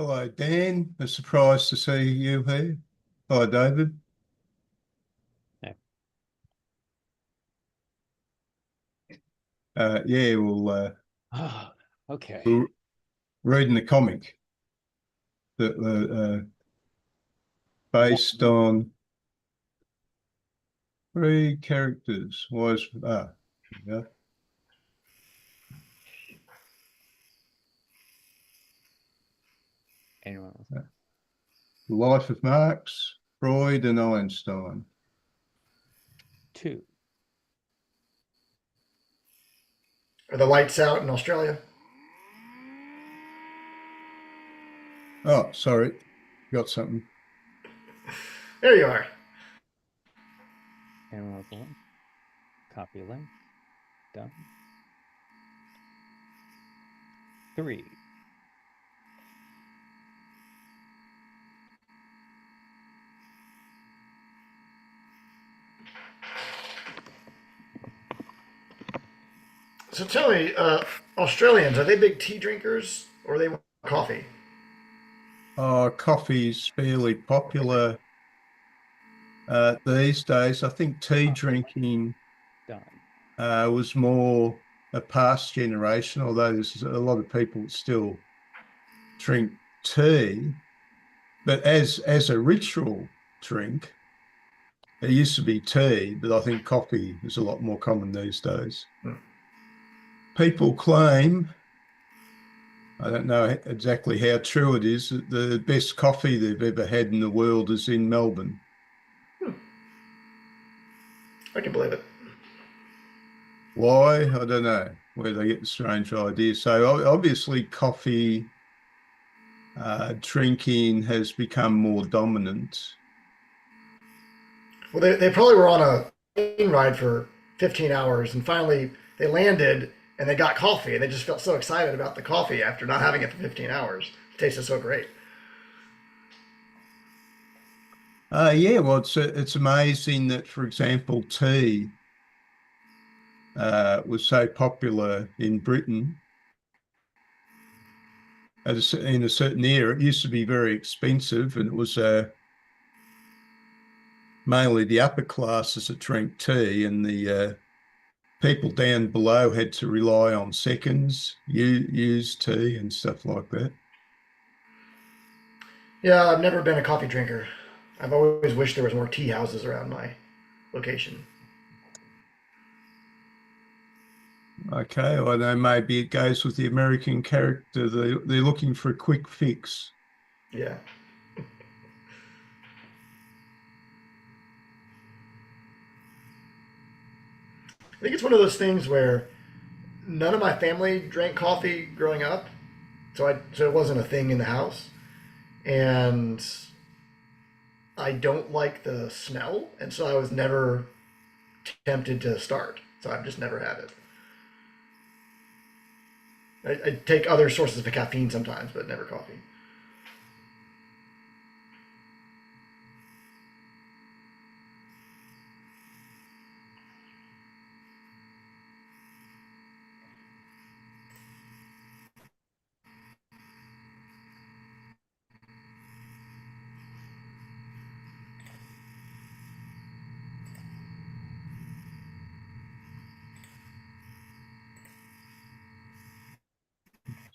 Hello, Dan. A surprise to see you here. Hi, David. Yeah. Yeah, well, Okay. we're reading the comic that based on three characters. Yeah, Anyone else? the life of Marx, Freud, and Einstein. Two. Are the lights out in Australia? Oh, sorry, got something. There you are. Anyone else want? Copy link. Done. Three. So tell me, Australians, are they big tea drinkers or are they coffee? Coffee's fairly popular these days. I think tea Copy link. drinking Done. was more a past generation, although there's a lot of people that still drink tea. But as a ritual drink, it used to be tea, but I think coffee is a lot more common these days. Hmm. People claim, I don't know exactly how true it is, that the best coffee they've ever had in the world is in Melbourne. Hmm. I can believe it. Why? I don't know where they get the strange idea. So obviously coffee drinking has become more dominant. Well, they probably were on a plane ride for 15 hours and finally they landed and they got coffee and they just felt so excited about the coffee after not having it for 15 hours. It tasted so great. Yeah, well, it's amazing that, for example, tea was so popular in Britain in a certain era. It used to be very expensive, and it was mainly the upper classes that drank tea, and the people down below had to rely on seconds, use tea, and stuff like that. Yeah, I've never been a coffee drinker. I've always wished there was more tea houses around my location. Okay, I know maybe it goes with the American character. They're looking for a quick fix. Yeah. I think it's one of those things where none of my family drank coffee growing up, so it wasn't a thing in the house, and I don't like the smell, and so I was never tempted to start. So I've just never had it. I take other sources of caffeine sometimes, but never coffee.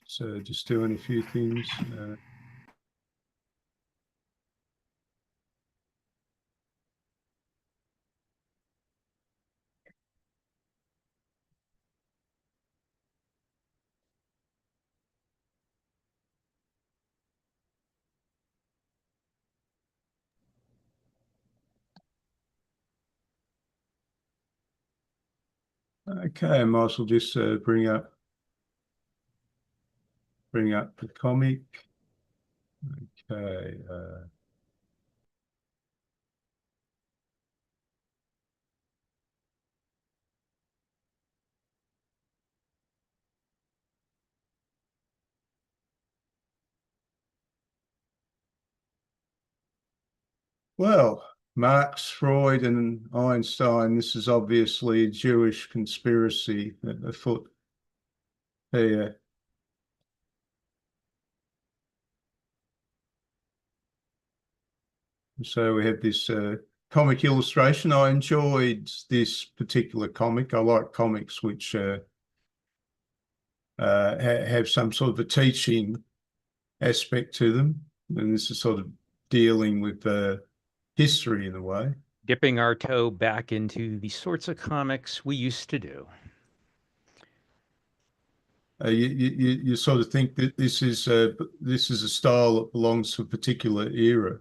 So just doing a few things. Okay, I might as well just bring up the comic. Okay. Well, Marx, Freud, and Einstein. This is obviously a Jewish conspiracy afoot here. So we have this comic illustration. I enjoyed this particular comic. I like comics which have some sort of a teaching aspect to them. And this is sort of dealing with history in a way. Dipping our toe back into the sorts of comics we used to do. You sort of think that this is a style that belongs to a particular era.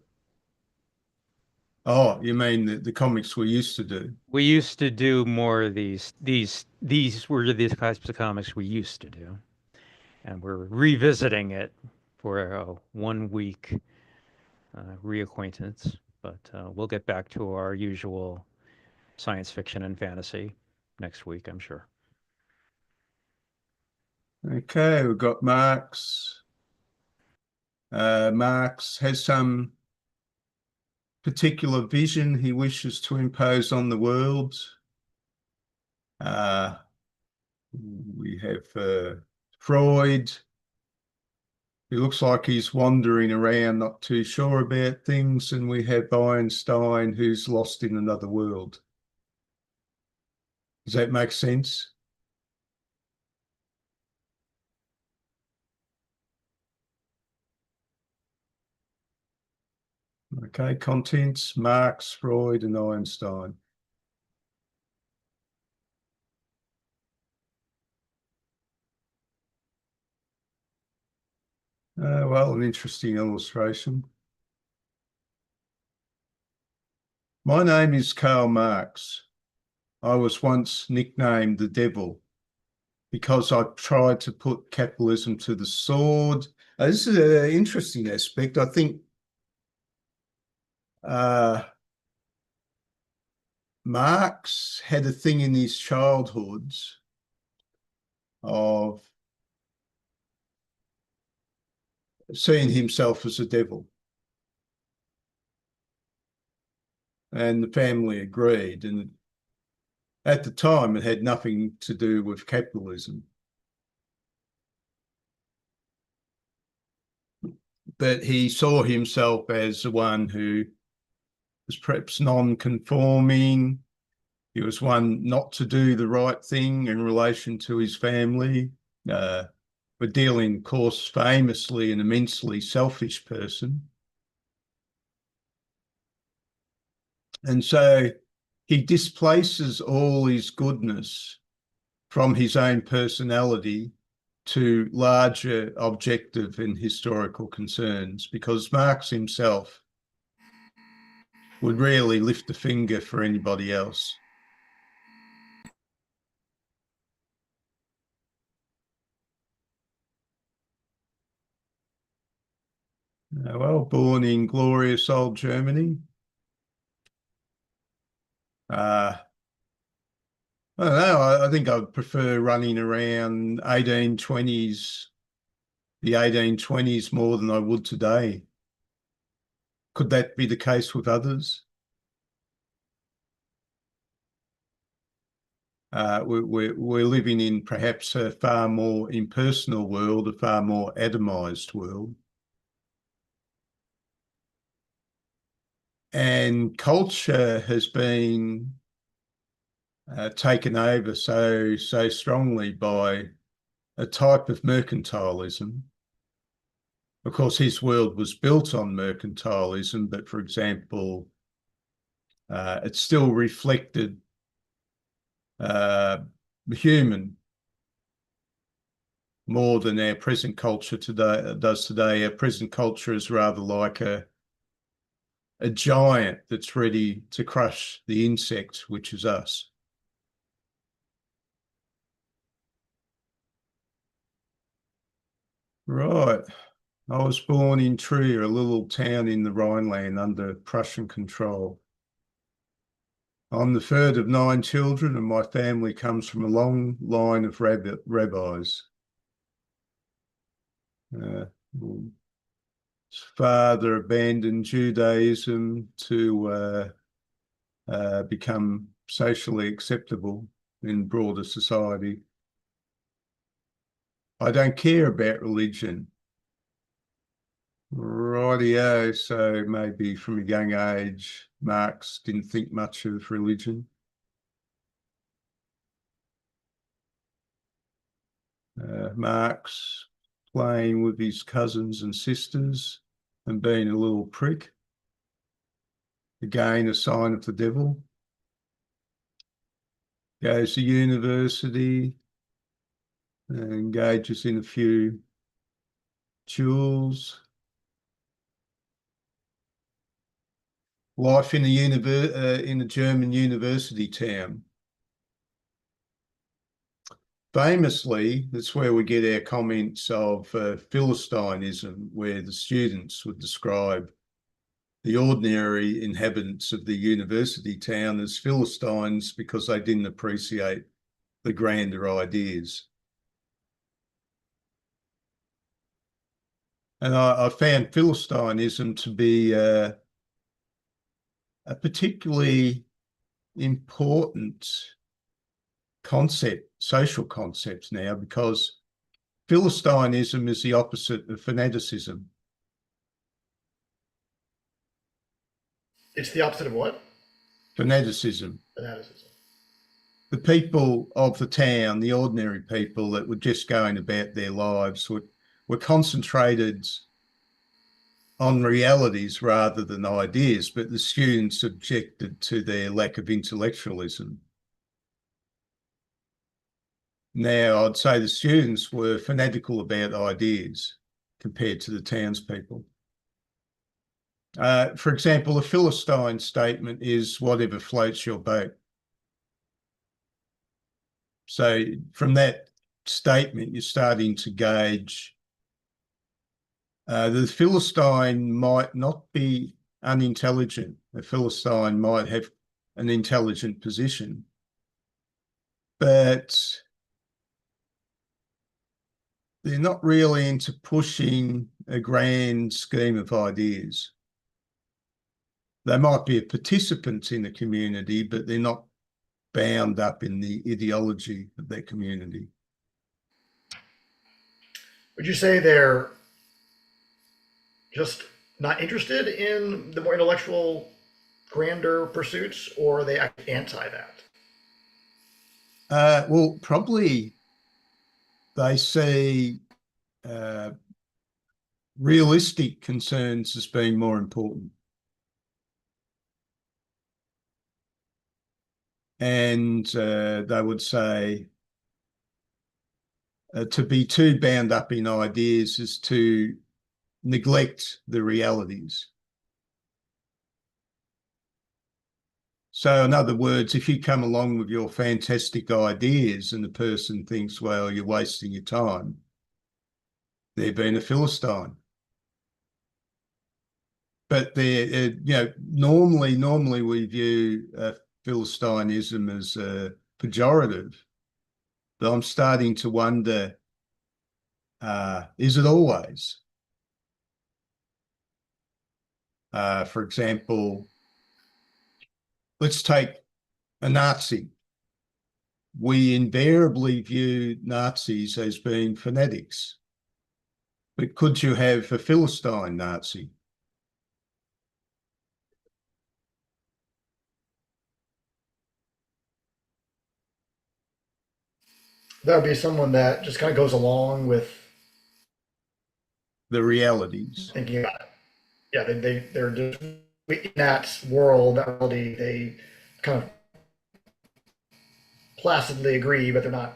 Oh, you mean the comics we used to do? We used to do more of these were the types of comics we used to do. And we're revisiting it for a 1 week reacquaintance. But we'll get back to our usual science fiction and fantasy next week, I'm sure. Okay, we've got Marx. Marx has some particular vision he wishes to impose on the world. We have Freud. He looks like he's wandering around, not too sure about things. And we have Einstein, who's lost in another world. Does that make sense? Okay, contents, Marx, Freud, and Einstein. Well, an interesting illustration. My name is Karl Marx. I was once nicknamed the devil because I tried to put capitalism to the sword. This is an interesting aspect. I think Marx had a thing in his childhood of seeing himself as a devil. And the family agreed. And at the time, it had nothing to do with capitalism. But he saw himself as the one who was perhaps non-conforming. He was one not to do the right thing in relation to his family. We're dealing, of course, famously an immensely selfish person. And so he displaces all his goodness from his own personality to larger objective and historical concerns, because Marx himself would rarely lift a finger for anybody else. Well, born in glorious old Germany. I don't know, I think I'd prefer running around 1820s, the 1820s more than I would today. Could that be the case with others? We're living in perhaps a far more impersonal world, a far more atomized world. And culture has been taken over so strongly by a type of mercantilism. Of course, his world was built on mercantilism, but for example, it still reflected human more than our present culture does today. Our present culture is rather like a giant that's ready to crush the insect, which is us. Right. I was born in Trier, a little town in the Rhineland under Prussian control. I'm the third of 9 children, and my family comes from a long line of rabbis. Father abandoned Judaism to become socially acceptable in broader society. I don't care about religion. Right. Rightio. So maybe from a young age, Marx didn't think much of religion. Marx playing with his cousins and sisters and being a little prick. Again, a sign of the devil. Goes to university, engages in a few duels. Life in a German university town. Famously, that's where we get our comments of Philistinism, where the students would describe the ordinary inhabitants of the university town as Philistines because they didn't appreciate the grander ideas. And I found Philistinism to be a particularly important concept, social concept now, because Philistinism is the opposite of fanaticism. It's the opposite of what? Fanaticism. Fanaticism. The people of the town, the ordinary people that were just going about their lives, were concentrated on realities rather than ideas, but the students objected to their lack of intellectualism. Now, I'd say the students were fanatical about ideas compared to the townspeople. For example, a Philistine statement is whatever floats your boat. So from that statement, you're starting to gauge the Philistine might not be unintelligent. A Philistine might have an intelligent position, but they're not really into pushing a grand scheme of ideas. They might be a participant in the community, but they're not bound up in the ideology of that community. Would you say they're just not interested in the more intellectual, grander pursuits, or are they anti that? Well, probably they see realistic concerns as being more important. And they would say to be too bound up in ideas is to neglect the realities. So in other words, if you come along with your fantastic ideas and the person thinks, well, you're wasting your time, they're being a Philistine. But they're, normally we view Philistinism as pejorative, but I'm starting to wonder, is it always? For example, let's take a Nazi. We invariably view Nazis as being fanatics, but could you have a Philistine Nazi? That would be someone that just kind of goes along with The realities. thinking about it. Yeah, they're just in that world, that reality, they kind of placidly agree, but they're not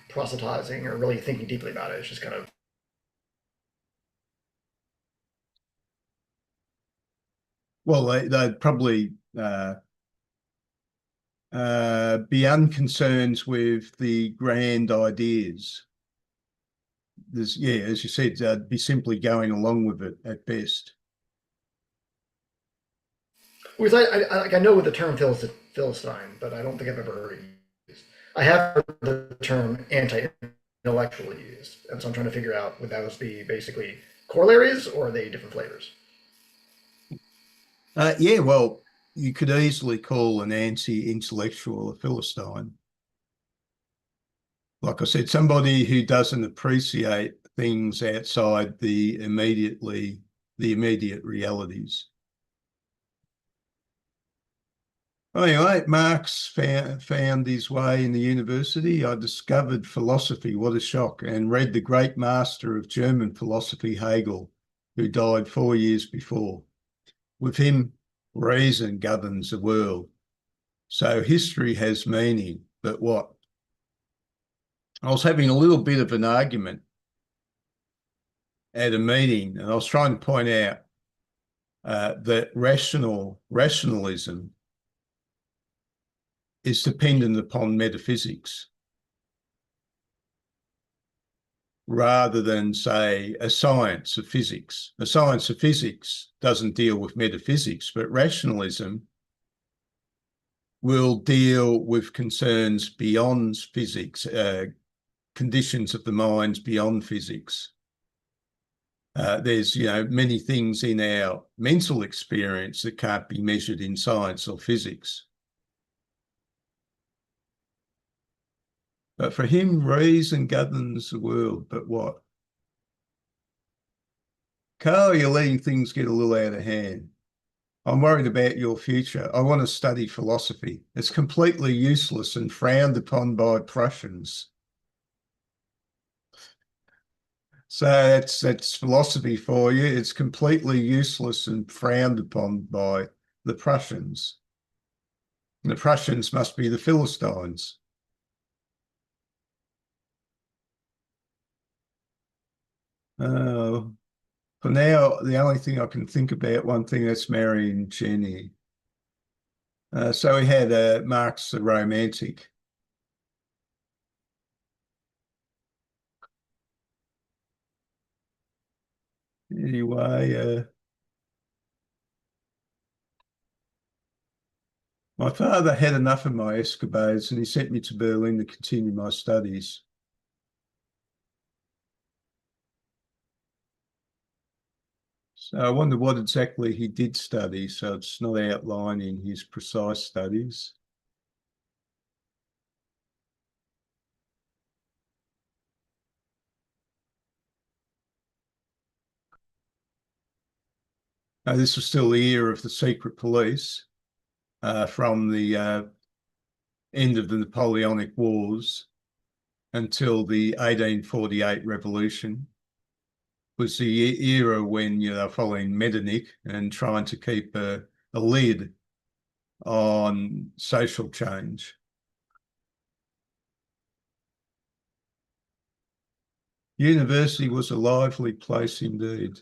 proselytizing or really thinking deeply about it. It's just kind of Well, they'd probably be unconcerned with the grand ideas. As you said, they'd be simply going along with it at best. because I know the term Philistine, but I don't think I've ever heard it used. I have heard the term anti-intellectual used, and so I'm trying to figure out would those be basically corollaries or are they different flavors? Well, you could easily call an anti-intellectual a Philistine. Like I said, somebody who doesn't appreciate things outside the immediately the immediate realities. Anyway, Marx found his way in the university. I discovered philosophy, what a shock, and read the great master of German philosophy, Hegel, who died 4 years before. With him, reason governs the world. So history has meaning, but what? I was having a little bit of an argument at a meeting, and I was trying to point out that rationalism is dependent upon metaphysics rather than, say, a science of physics. A science of physics doesn't deal with metaphysics, but rationalism will deal with concerns beyond physics, conditions of the minds beyond physics. There's, many things in our mental experience that can't be measured in science or physics. But for him, reason governs the world. But what? Carl, you're letting things get a little out of hand. I'm worried about your future. I want to study philosophy. It's completely useless and frowned upon by Prussians. So that's philosophy for you. It's completely useless and frowned upon by the Prussians. And the Prussians must be the Philistines. For now, the only thing I can think about, one thing, that's marrying Jenny. So we had Marx, the romantic. Anyway, my father had enough of my escapades and he sent me to Berlin to continue my studies. So I wonder what exactly he did study, so it's not outlining his precise studies. This was still the era of the secret police, from the end of the Napoleonic Wars until the 1848 revolution. Was the era when following Metternich and trying to keep a lid on social change. University was a lively place indeed.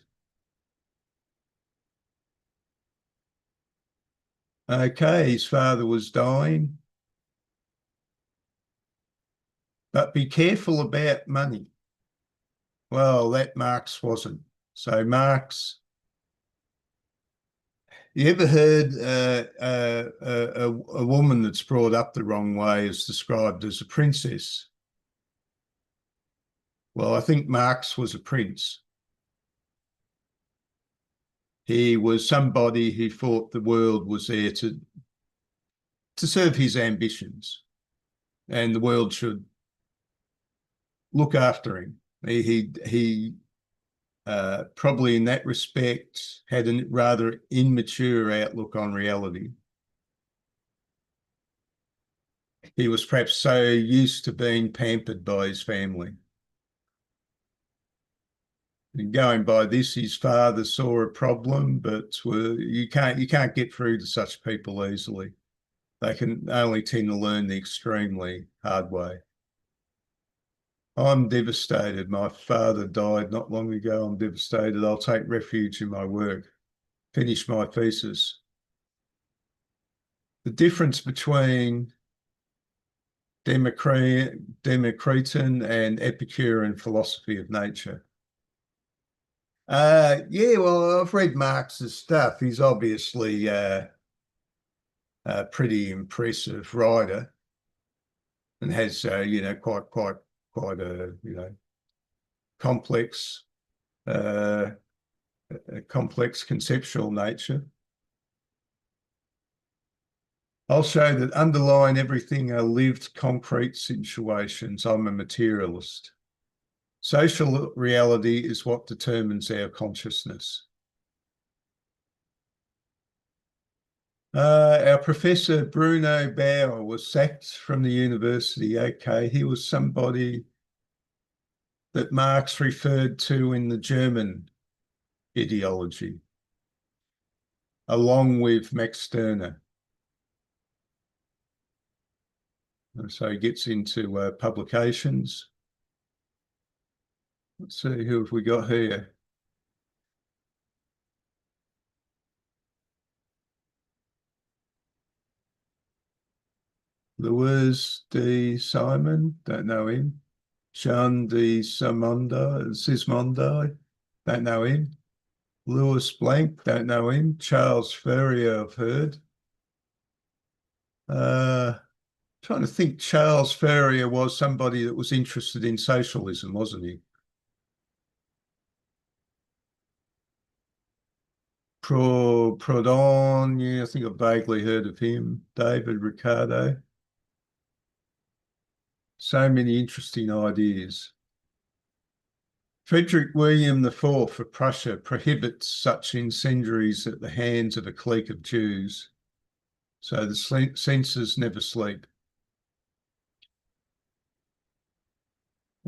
Okay, his father was dying. But be careful about money. Well, that Marx wasn't. So Marx, you ever heard a woman that's brought up the wrong way is described as a princess? Well, I think Marx was a prince. He was somebody who thought the world was there to serve his ambitions, and the world should look after him. He probably in that respect had a rather immature outlook on reality. He was perhaps so used to being pampered by his family. And going by this, his father saw a problem, but you can't get through to such people easily. They can only tend to learn the extremely hard way. I'm devastated. My father died not long ago. I'm devastated. I'll take refuge in my work, finish my thesis. The difference between Democritan and Epicurean philosophy of nature. Yeah, well, I've read Marx's stuff. He's obviously a pretty impressive writer and has, quite a, complex, a complex conceptual nature. I'll show that underlying everything are lived concrete situations. I'm a materialist. Social reality is what determines our consciousness. Our professor Bruno Bauer was sacked from the university. Okay, he was somebody that Marx referred to in the German ideology, along with Max Stirner. And so he gets into publications. Let's see, who have we got here? Louis D. Simon, don't know him. Jean de Sismondo, don't know him. Louis Blanc, don't know him. Charles Ferrier, I've heard. Trying to think, Charles Ferrier was somebody that was interested in socialism, wasn't he? Proudhon, yeah, I think I've vaguely heard of him. David Ricardo. So many interesting ideas. Frederick William IV of Prussia prohibits such incendiaries at the hands of a clique of Jews. So the censors never sleep.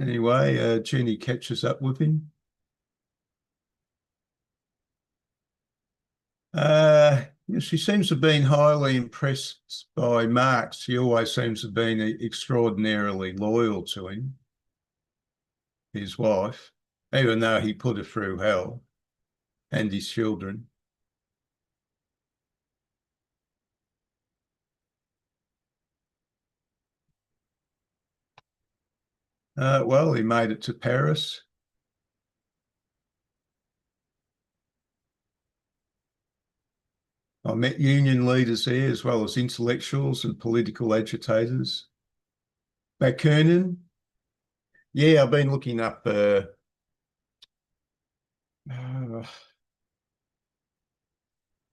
Anyway, Jenny catches up with him. She seems to have been highly impressed by Marx. She always seems to have been extraordinarily loyal to him, his wife, even though he put her through hell, and his children. Well, he made it to Paris. I met union leaders there, as well as intellectuals and political agitators. Bakunin, yeah, I've been looking up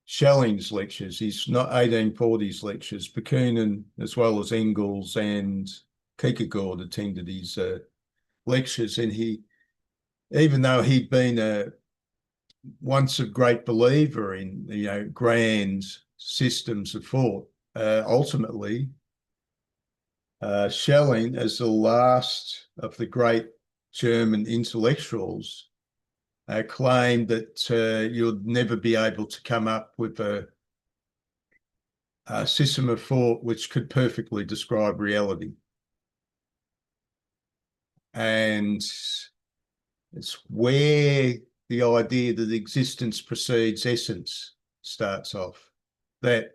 Schelling's lectures. He's not 1840s lectures. Bakunin, as well as Engels and Kierkegaard, attended his lectures, and he, even though he'd been once a great believer in grand systems of thought, ultimately Schelling, as the last of the great German intellectuals, claimed that you'd never be able to come up with a system of thought which could perfectly describe reality. And it's where the idea that existence precedes essence starts off. That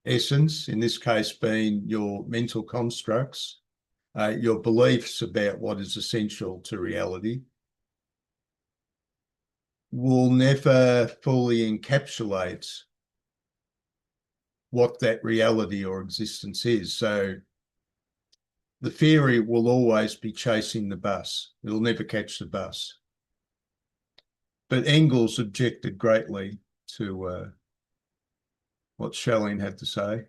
essence, in this case being your mental constructs, your beliefs about what is essential to reality, will never fully encapsulate what that reality or existence is. So the theory will always be chasing the bus. It'll never catch the bus. But Engels objected greatly to what Schelling had to say.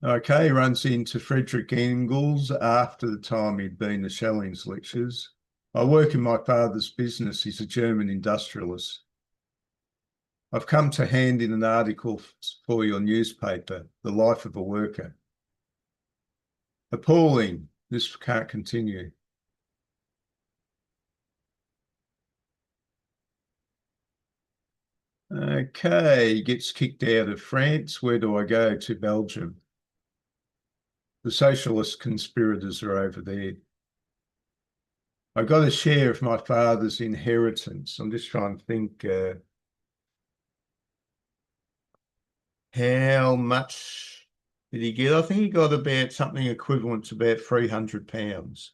Okay, he runs into Friedrich Engels after the time he'd been to Schelling's lectures. I work in my father's business. He's a German industrialist. I've come to hand in an article for your newspaper, The Life of a Worker. Appalling. This can't continue. Okay, he gets kicked out of France. Where do I go? To Belgium. The socialist conspirators are over there. I got a share of my father's inheritance. I'm just trying to think how much did he get? I think he got about something equivalent to about £300.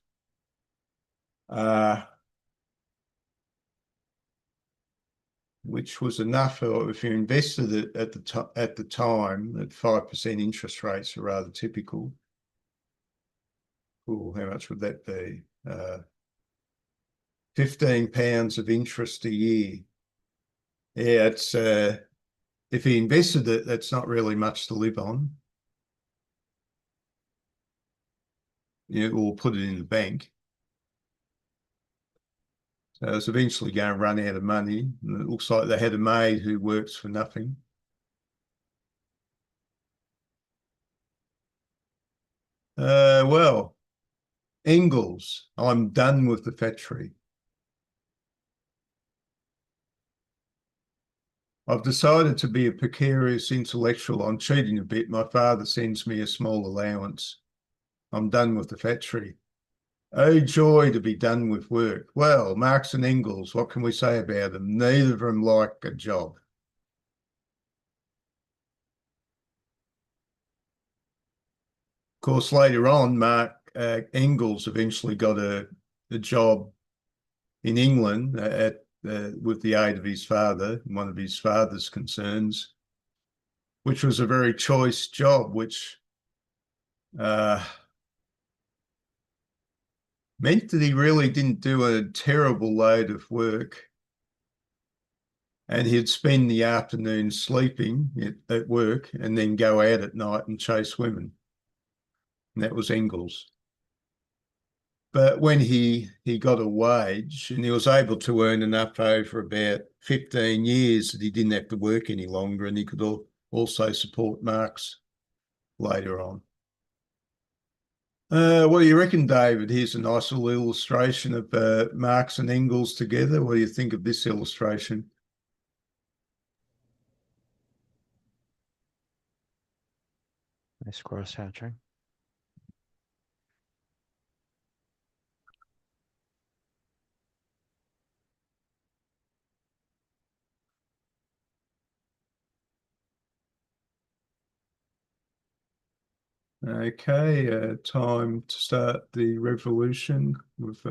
Which was enough if you invested it at the time at 5% interest rates are rather typical. Ooh, how much would that be? £15 of interest a year. Yeah, it's if he invested it, that's not really much to live on. Yeah, we'll put it in the bank. So it's eventually going to run out of money. And it looks like they had a maid who works for nothing. Well, Engels, I'm done with the factory. I've decided to be a precarious intellectual. I'm cheating a bit. My father sends me a small allowance. I'm done with the factory. Oh, joy to be done with work. Well, Marx and Engels, what can we say about them? Neither of them like a job. Of course, later on, Engels eventually got a job in England with the aid of his father, one of his father's concerns, which was a very choice job, which uh, meant that he really didn't do a terrible load of work. And he'd spend the afternoon sleeping at work and then go out at night and chase women. And that was Engels. But when he got a wage and he was able to earn enough over about 15 years that he didn't have to work any longer, and he could also support Marx later on. What do you reckon, David? Here's a nice little illustration of Marx and Engels together. What do you think of this illustration? Nice cross-hatching. Okay, time to start the revolution with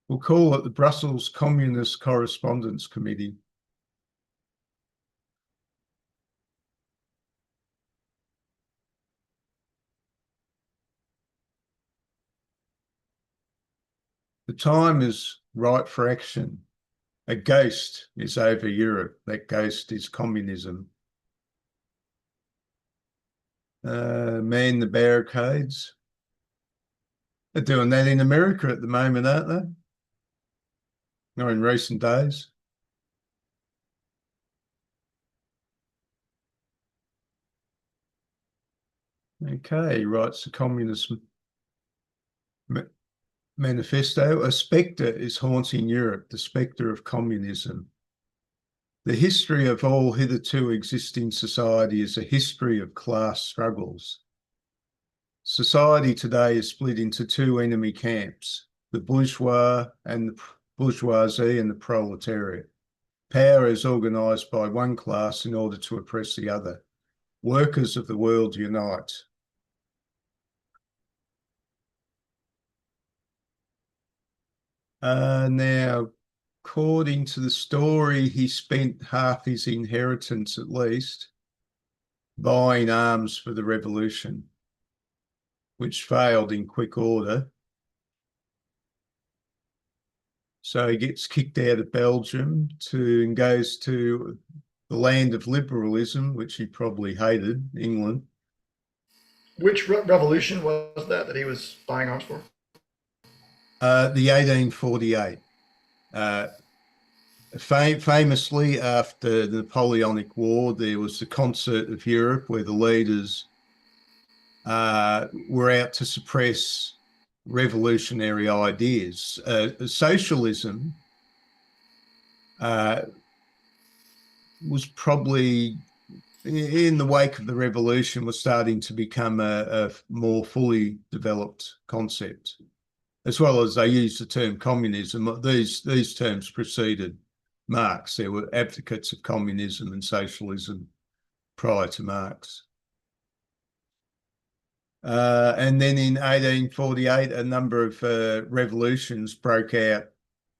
we'll call it the Brussels Communist Correspondence Committee. The time is right for action. A ghost is over Europe. That ghost is communism. Man the barricades. They're doing that in America at the moment, aren't they? Or in recent days. Okay, he writes the Communist Manifesto. A spectre is haunting Europe, the spectre of communism. The history of all hitherto existing society is a history of class struggles. Society today is split into two enemy camps, the bourgeois and the bourgeoisie and the proletariat. Power is organised by one class in order to oppress the other. Workers of the world unite. Now, according to the story, he spent half his inheritance at least buying arms for the revolution, which failed in quick order. So he gets kicked out of Belgium and goes to the land of liberalism, which he probably hated, England. Which revolution was that he was buying arms for? The 1848. Famously, after the Napoleonic War, there was the Concert of Europe where the leaders were out to suppress revolutionary ideas. Socialism was probably, in the wake of the revolution, was starting to become a more fully developed concept. As well as they used the term communism, these terms preceded Marx. There were advocates of communism and socialism prior to Marx. And then in 1848, a number of revolutions broke out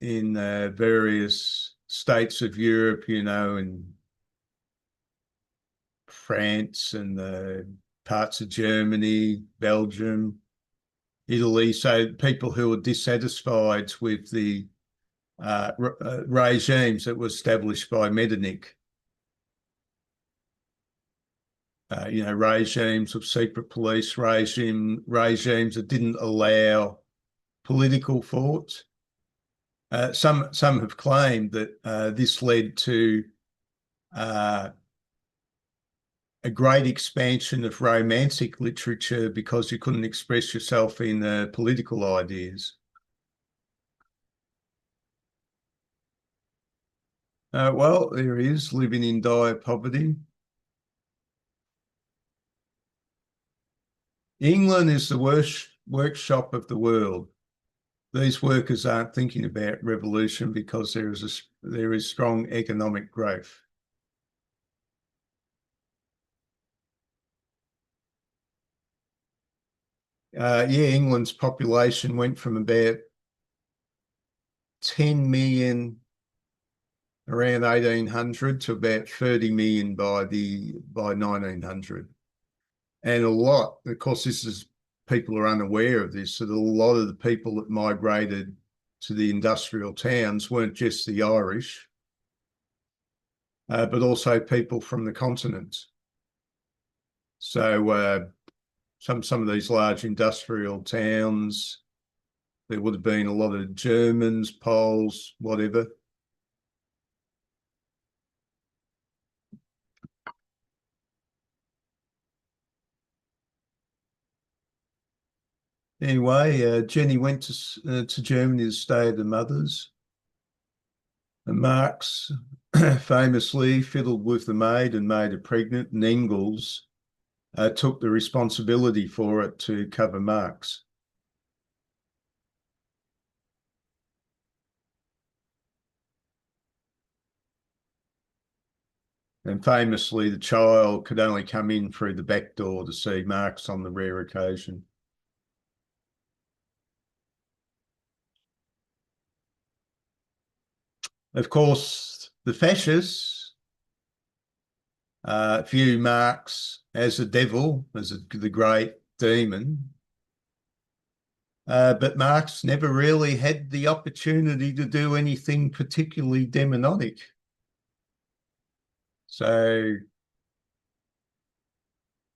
in various states of Europe, in France and parts of Germany, Belgium, Italy. So people who were dissatisfied with the regimes that were established by Metternich, regimes of secret police, regimes that didn't allow political thought. Some have claimed that this led to a great expansion of romantic literature because you couldn't express yourself in political ideas. Well, there is living in dire poverty. England is the worst workshop of the world. These workers aren't thinking about revolution because there is strong economic growth. Yeah, England's population went from about 10 million around 1800 to about 30 million by 1900. And a lot, of course, people are unaware of this, so that a lot of the people that migrated to the industrial towns weren't just the Irish, but also people from the continent. So some of these large industrial towns, there would have been a lot of Germans, Poles, whatever. Anyway, Jenny went to Germany to stay at her mother's. And Marx famously fiddled with the maid and made her pregnant, and Engels took the responsibility for it to cover Marx. And famously, the child could only come in through the back door to see Marx on the rare occasion. Of course, the fascists view Marx as a devil, as the great demon. But Marx never really had the opportunity to do anything particularly demonic. So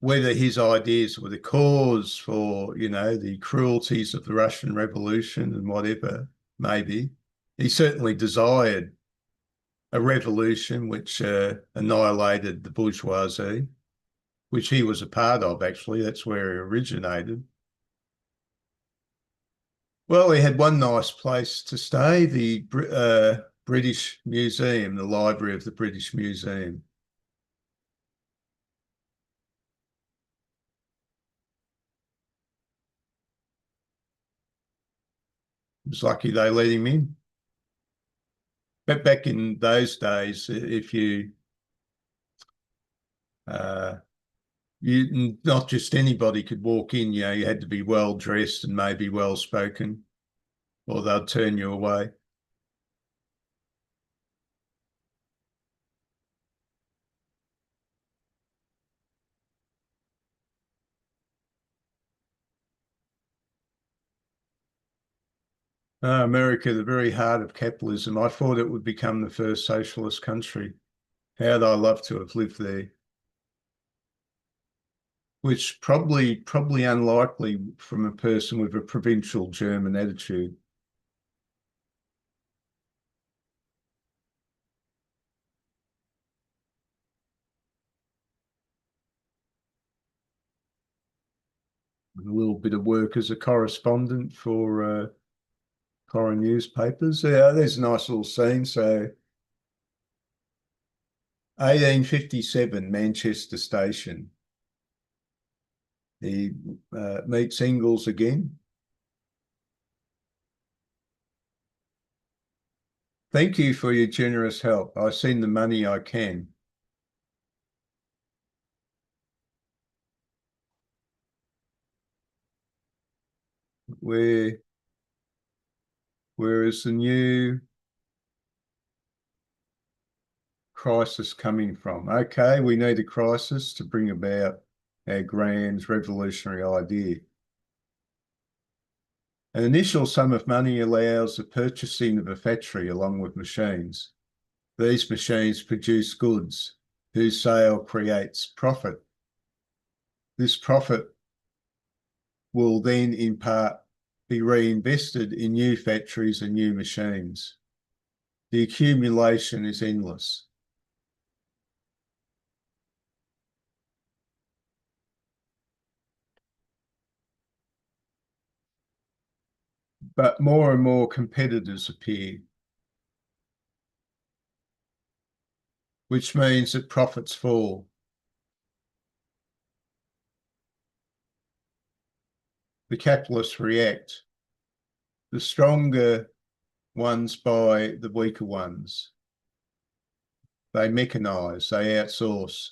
whether his ideas were the cause for, the cruelties of the Russian Revolution and whatever, maybe, he certainly desired a revolution which annihilated the bourgeoisie, which he was a part of, actually. That's where he originated. Well, he had one nice place to stay, the British Museum, the library of the British Museum. It was lucky they let him in. But back in those days, if not just anybody could walk in, you had to be well dressed and maybe well spoken, or they'd turn you away. America, the very heart of capitalism. I thought it would become the first socialist country. How'd I love to have lived there? Which probably unlikely from a person with a provincial German attitude. A little bit of work as a correspondent for foreign newspapers. Yeah, there's a nice little scene. So 1857, Manchester Station. He meets Engels again. Thank you for your generous help. I send the money I can. Where is the new crisis coming from? Okay, we need a crisis to bring about our grand revolutionary idea. An initial sum of money allows the purchasing of a factory along with machines. These machines produce goods whose sale creates profit. This profit will then in part be reinvested in new factories and new machines. The accumulation is endless. but more and more competitors appear, which means that profits fall. The capitalists react. The stronger ones buy the weaker ones. They mechanise, they outsource,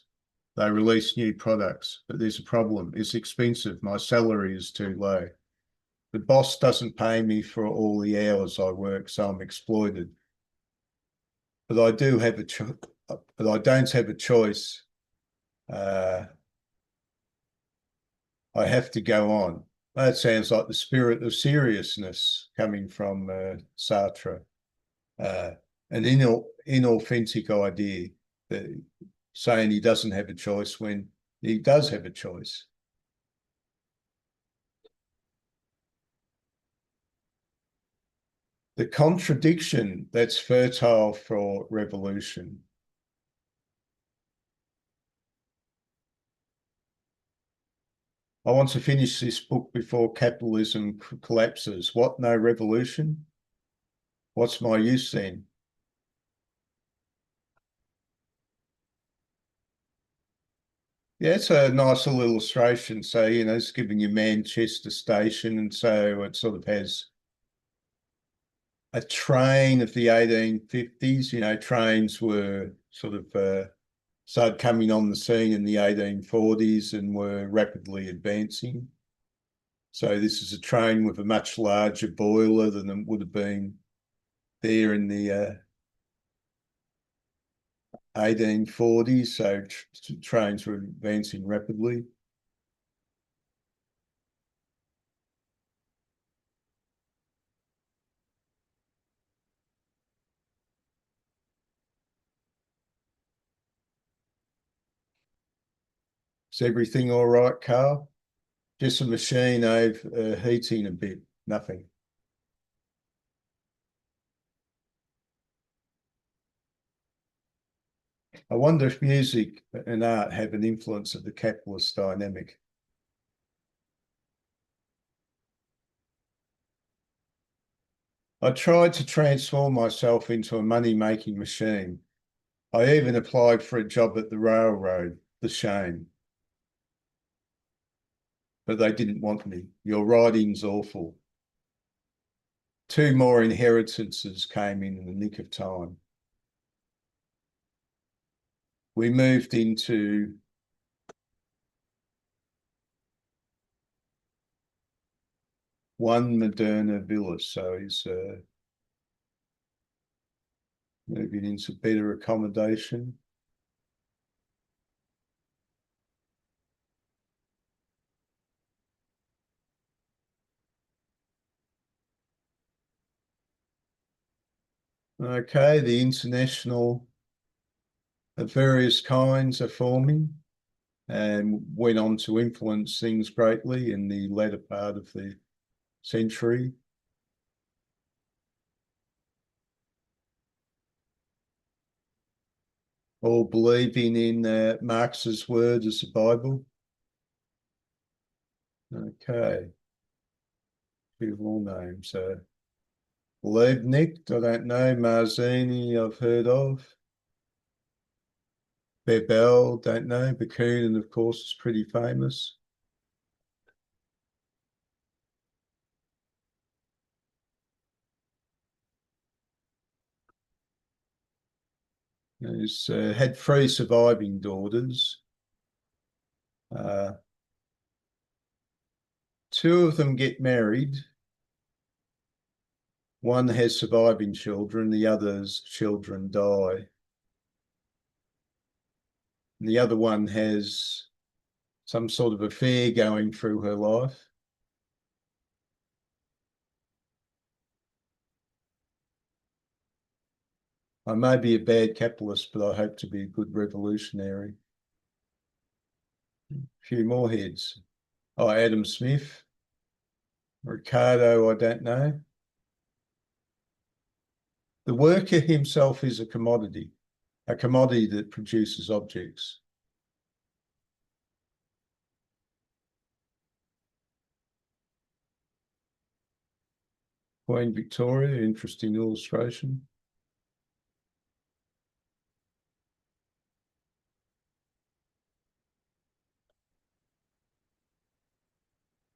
they release new products. But there's a problem. It's expensive. My salary is too low. The boss doesn't pay me for all the hours I work, so I'm exploited. But I do have a but I don't have a choice. I have to go on. That sounds like the spirit of seriousness coming from Sartre. An inauthentic idea, that saying he doesn't have a choice when he does have a choice. The contradiction that's fertile for revolution. I want to finish this book before capitalism collapses. What, no revolution? What's my use then? Yeah, it's a nice little illustration. So, you know, it's giving you Manchester Station, and so it sort of has a train of the 1850s. You know, trains were sort of started coming on the scene in the 1840s and were rapidly advancing. So this is a train with a much larger boiler than it would have been there in the 1840s. So trains were advancing rapidly. Is everything all right, Carl? Just a machine overheating a bit, nothing. I wonder if music and art have an influence of the capitalist dynamic. I tried to transform myself into a money-making machine. I even applied for a job at the railroad, the shame. But they didn't want me. Your writing's awful. 2 more inheritances came in the nick of time. We moved into one Moderna villa, so he's moving into better accommodation. Okay, the international of various kinds are forming and went on to influence things greatly in the latter part of the century. All believing in Marx's word as the Bible. Okay. Few more names. Leibniz, I don't know. Marzini, I've heard of. Bebel, don't know. Bakunin, of course, is pretty famous. He's had 3 surviving daughters. 2 of them get married. One has surviving children, the other's children die. And the other one has some sort of affair going through her life. I may be a bad capitalist, but I hope to be a good revolutionary. A few more heads. Oh, Adam Smith. Ricardo, I don't know. The worker himself is a commodity that produces objects. Queen Victoria, interesting illustration.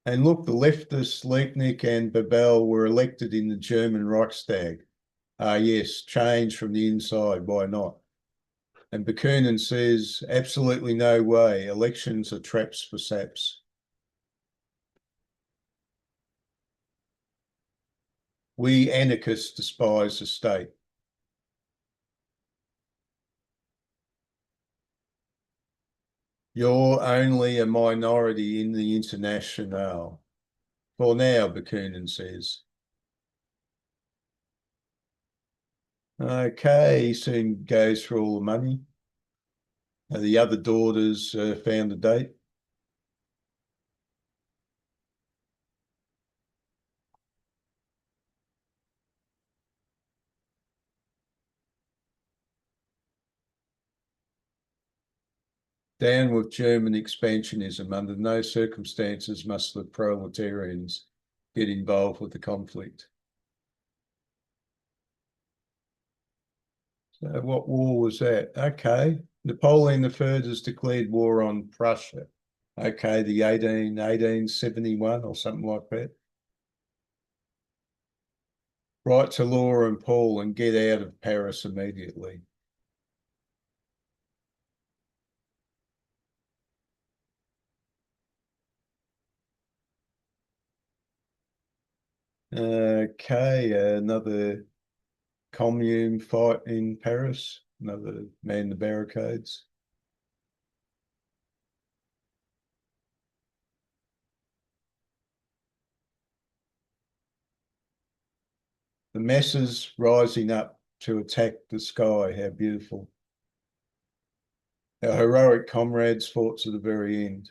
And look, the leftists, Liebknecht and Babel, were elected in the German Reichstag. Yes, change from the inside, why not? And Bakunin says, absolutely no way. Elections are traps for saps. We anarchists despise the state. You're only a minority in the Internationale. For now, Bakunin says. Okay, he soon goes for all the money. The other daughters found a date. Down with German expansionism. Under no circumstances must the proletarians get involved with the conflict. So what war was that? Okay. Napoleon III has declared war on Prussia. Okay, the 1871 or something like that. Write to Laura and Paul and get out of Paris immediately. Okay, another commune fight in Paris, another man the barricades. The masses rising up to attack the sky. How beautiful. Our heroic comrades fought to the very end.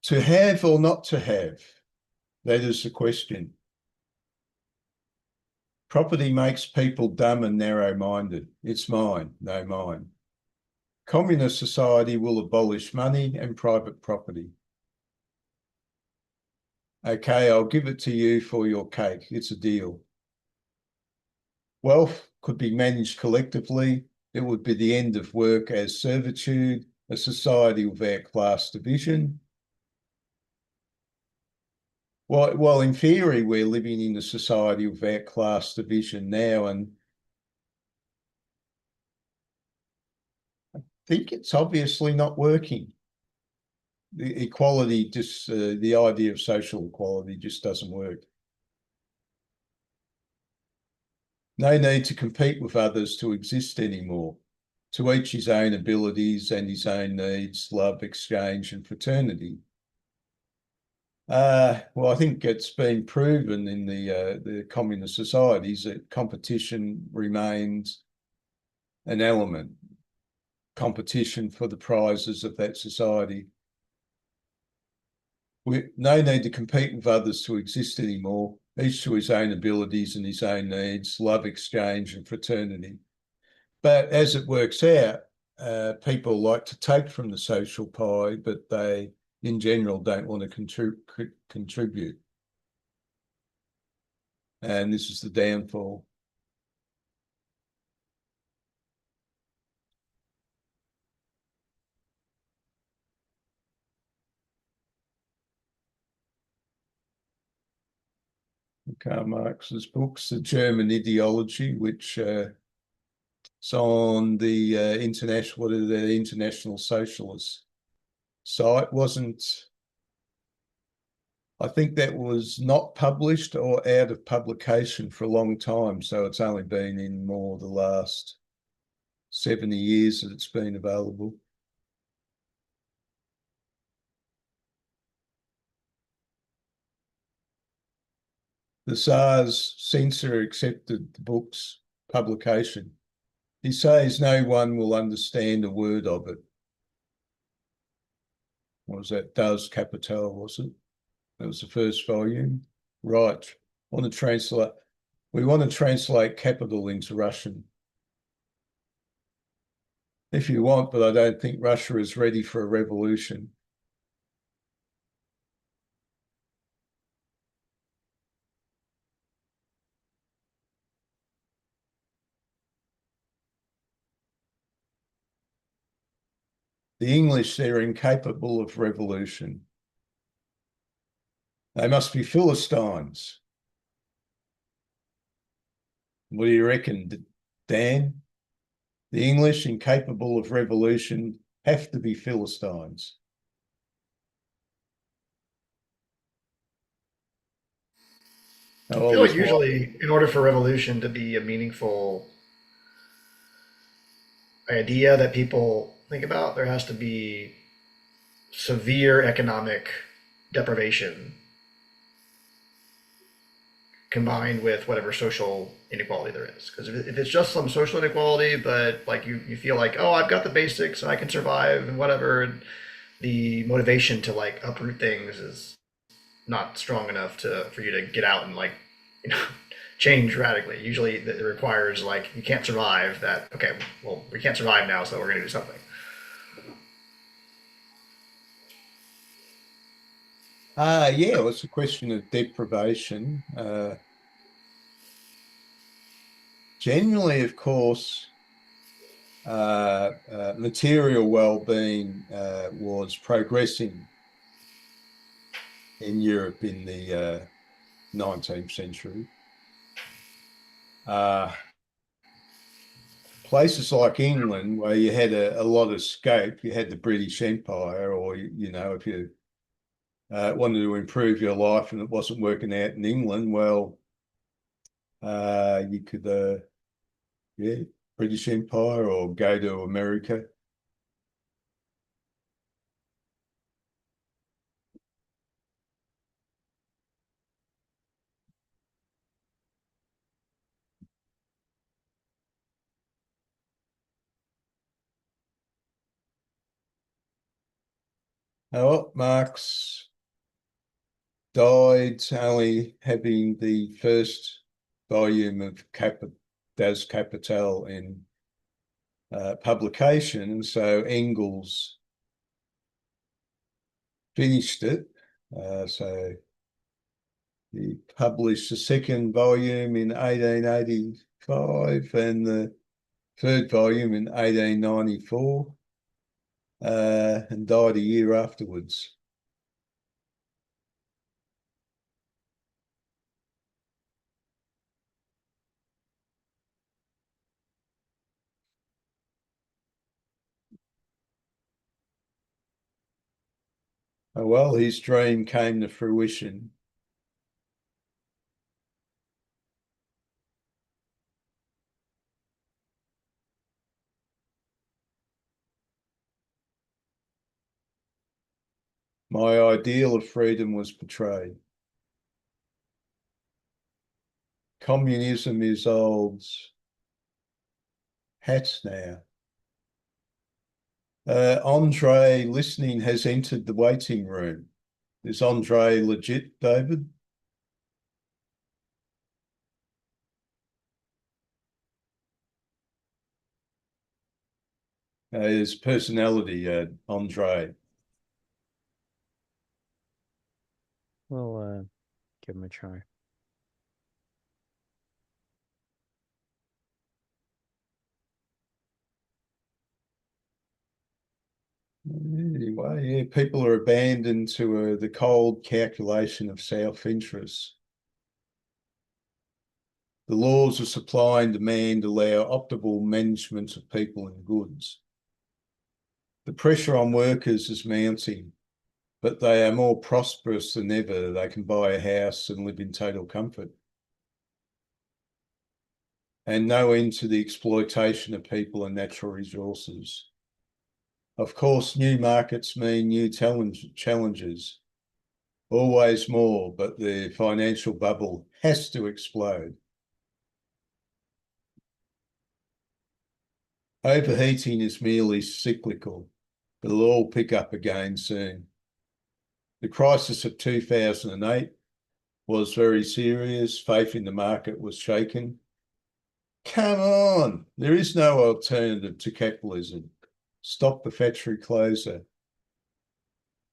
To have or not to have, that is the question. Property makes people dumb and narrow-minded. It's mine, no mine. Communist society will abolish money and private property. Okay, I'll give it to you for your cake. It's a deal. Wealth could be managed collectively. It would be the end of work as servitude, a society without class division. Well, in theory, we're living in a society without class division now, and I think it's obviously not working. The equality, just the idea of social equality just doesn't work. No need to compete with others to exist anymore. To each his own abilities and his own needs, love, exchange, and fraternity. Well, I think it's been proven in the communist societies that competition remains an element. Competition for the prizes of that society. No need to compete with others to exist anymore, each to his own abilities and his own needs, love, exchange, and fraternity. But as it works out, people like to take from the social pie, but they, in general, don't want to contribute. And this is the downfall. Karl Marx's books, The German Ideology, which is on the International Socialist site, I think that was not published or out of publication for a long time. So it's only been in more the last 70 years that it's been available. The Tsar's censor accepted the book's publication. He says no one will understand a word of it. What was that? Das Kapital, was it? That was the first volume. Right. We want to translate capital into Russian. if you want, but I don't think Russia is ready for a revolution. The English, they're incapable of revolution. They must be Philistines. What do you reckon, Dan? The English, incapable of revolution, have to be Philistines. I How feel old like is usually, in order for revolution to be a meaningful idea that people think about, there has to be severe economic deprivation combined with whatever social inequality there is. Because if it's just some social inequality, but like you feel like, oh, I've got the basics and I can survive and whatever, and the motivation to like uproot things is not strong enough to for you to get out and like you know change radically. Usually it requires like you can't survive that. Okay, well we can't survive now, so we're going to do something. Yeah, well, it's a question of deprivation. Generally, of course, material well-being was progressing in Europe in the 19th century. Places like England, where you had a lot of scope, you had the British Empire, or, you know, if you wanted to improve your life and it wasn't working out in England, well, you could, yeah, British Empire or go to America. Oh, Marx died only having the first volume of Das Kapital in publication, so Engels finished it. So he published the second volume in 1885 and the third volume in 1894 and died a year afterwards. Oh, well, his dream came to fruition. My ideal of freedom was betrayed. Communism is old hat now. Andre listening has entered the waiting room. Is Andre legit, David? His personality, Andre. We'll give him a try. Anyway, yeah, people are abandoned to the cold calculation of self-interest. The laws of supply and demand allow optimal management of people and goods. The pressure on workers is mounting, but they are more prosperous than ever. They can buy a house and live in total comfort. And no end to the exploitation of people and natural resources. Of course, new markets mean new challenges, always more, but the financial bubble has to explode. Overheating is merely cyclical, but it'll all pick up again soon. The crisis of 2008 was very serious. Faith in the market was shaken. Come on, there is no alternative to capitalism. Stop the factory closure.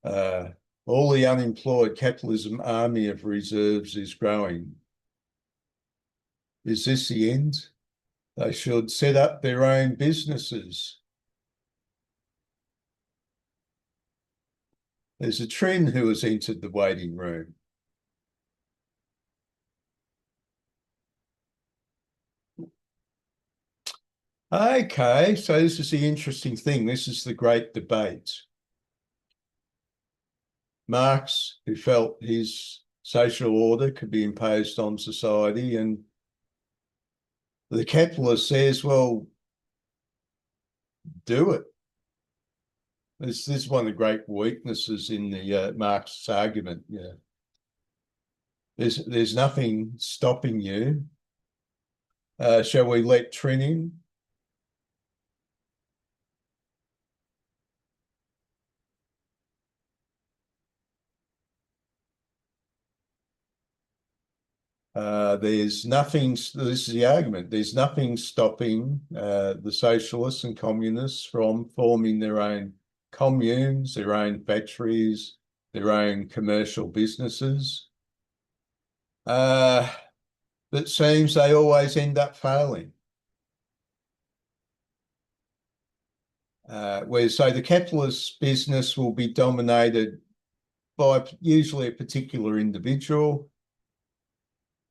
All the unemployed capitalism army of reserves is growing. Is this the end? They should set up their own businesses. There's a trend who has entered the waiting room. Okay, so this is the interesting thing. This is the great debate. Marx, who felt his social order could be imposed on society, and the capitalist says, well, do it. This is one of the great weaknesses in the Marxist argument. Yeah, there's nothing stopping you. Shall we let Trin in? There's nothing, this is the argument, there's nothing stopping the socialists and communists from forming their own communes, their own factories, their own commercial businesses. But it seems they always end up failing. So the capitalist business will be dominated by usually a particular individual.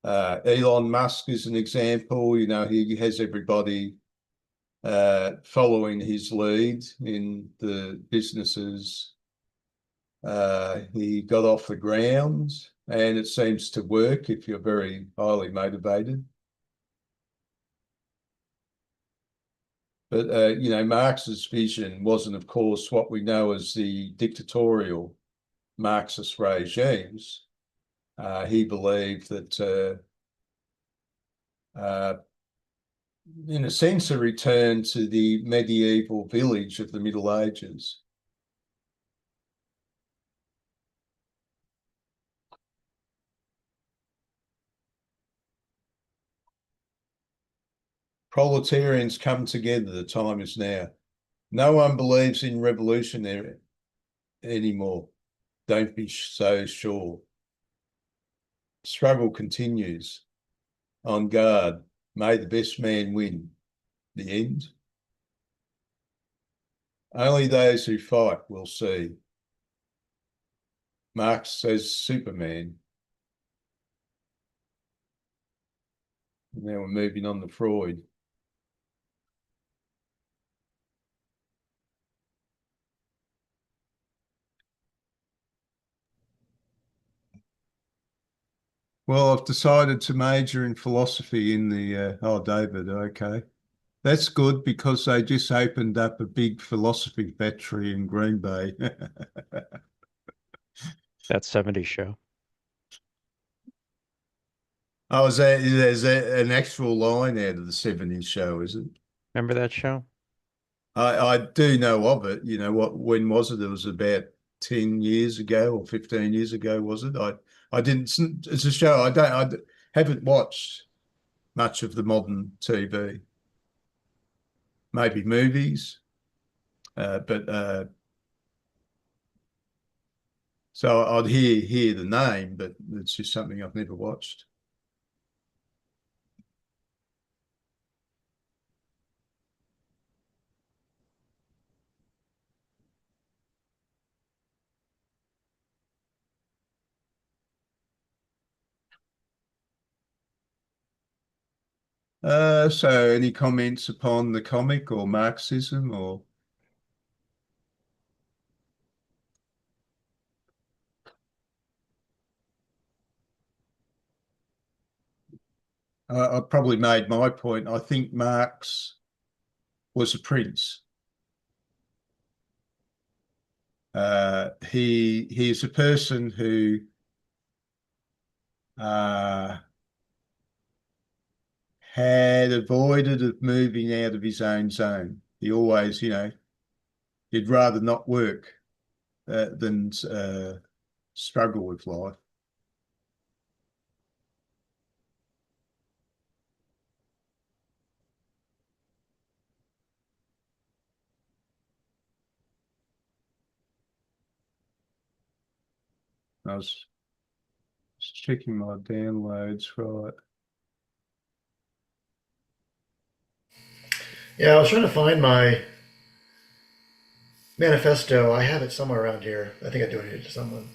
Elon Musk is an example. You know, he has everybody following his lead in the businesses. He got off the ground, and it seems to work if you're very highly motivated. But, you know, Marx's vision wasn't, of course, what we know as the dictatorial Marxist regimes. He believed that, in a sense, a return to the medieval village of the Middle Ages. Proletarians come together, the time is now. No one believes in revolution anymore. Don't be so sure. Struggle continues. On guard. May the best man win. The end. Only those who fight will see. Marx says Superman. Now we're moving on to Freud. Well, I've decided to major in philosophy in the, oh, David, okay. That's good because they just opened up a big philosophy factory in Green Bay. That 70s show. Oh, is that an actual line out of the 70s show, is it? Remember that show? I do know of it. You know, when was it? It was about 10 years ago or 15 years ago, was it? I didn't, it's a show I haven't watched much of the modern TV. Maybe movies, but so I'd hear the name, but it's just something I've never watched. So any comments upon the comic or Marxism or? I probably made my point. I think Marx was a prince. He is a person who had avoided of moving out of his own zone. He always, you know, he'd rather not work than struggle with life. I was just checking my downloads, right. Yeah, I was trying to find my manifesto. I have it somewhere around here. I think I donated it to someone.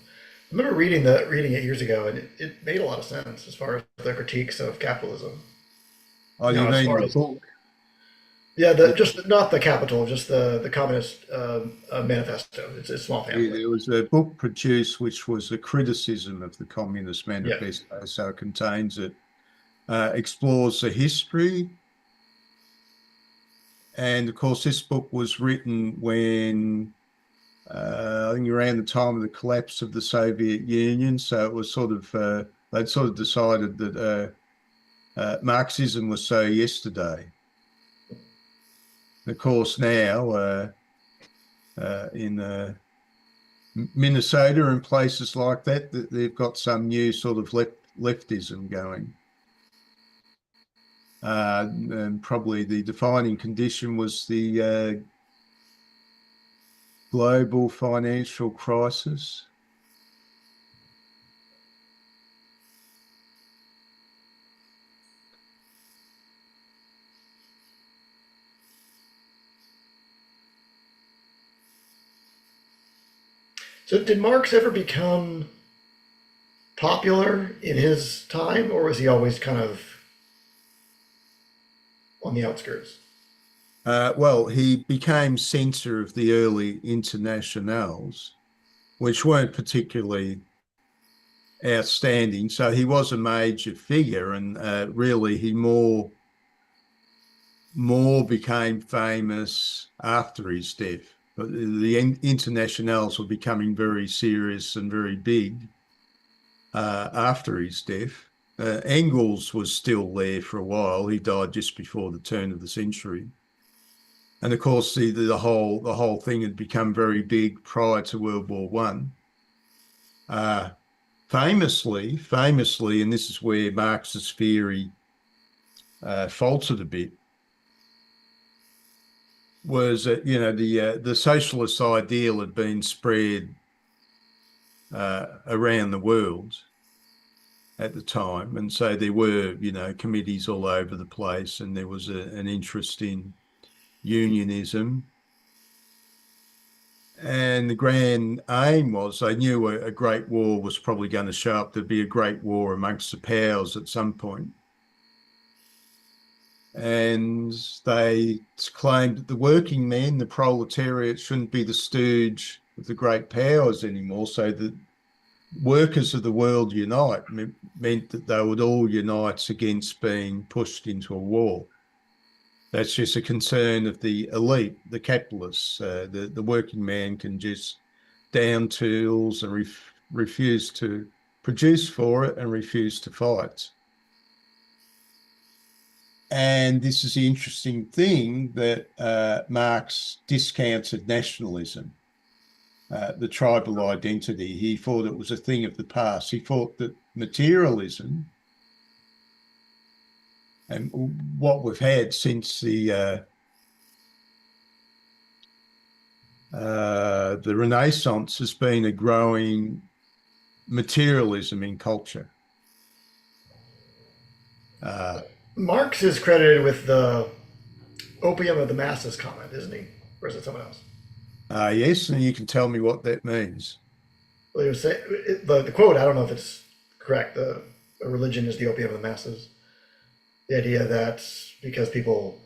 I remember reading it years ago, and it made a lot of sense as far as the critiques of capitalism. Oh, You you know, as mean far the as book? yeah, just not the capital, just the communist manifesto. It's a small Yeah, pamphlet. there was a book produced which was a criticism of the Communist Yeah. Manifesto, so it contains it, explores the history. And of course, this book was written when I think around the time of the collapse of the Soviet Union. So it was sort of, they'd sort of decided that Marxism was so yesterday. And of course, now in Minnesota and places like that, they've got some new sort of leftism going. And probably the defining condition was the global financial crisis. So did Marx ever become popular in his time, or was he always kind of on the outskirts? Well, he became centre of the early internationals, which weren't particularly outstanding. So he was a major figure, and really he more became famous after his death. But the internationals were becoming very serious and very big after his death. Engels was still there for a while. He died just before the turn of the century. And of course, the whole thing had become very big prior to World War One. Famously, and this is where Marx's theory faltered a bit, was that the socialist ideal had been spread around the world at the time, and so there were committees all over the place, and there was an interest in unionism. And the grand aim was they knew a great war was probably going to show up. There'd be a great war amongst the powers at some point. And they claimed that the working men, the proletariat, shouldn't be the stooge of the great powers anymore. So the workers of the world unite meant that they would all unite against being pushed into a war. That's just a concern of the elite, the capitalists. The working man can just down tools and refuse to produce for it and refuse to fight. And this is the interesting thing that Marx discounted nationalism, the tribal identity. He thought it was a thing of the past. He thought that materialism and what we've had since the Renaissance has been a growing materialism in culture. Marx is credited with the opium of the masses comment, isn't he? Or is it someone else? Yes, and you can tell me what that means. Well, he was saying, the quote, I don't know if it's correct. The religion is the opium of the masses. The idea that because people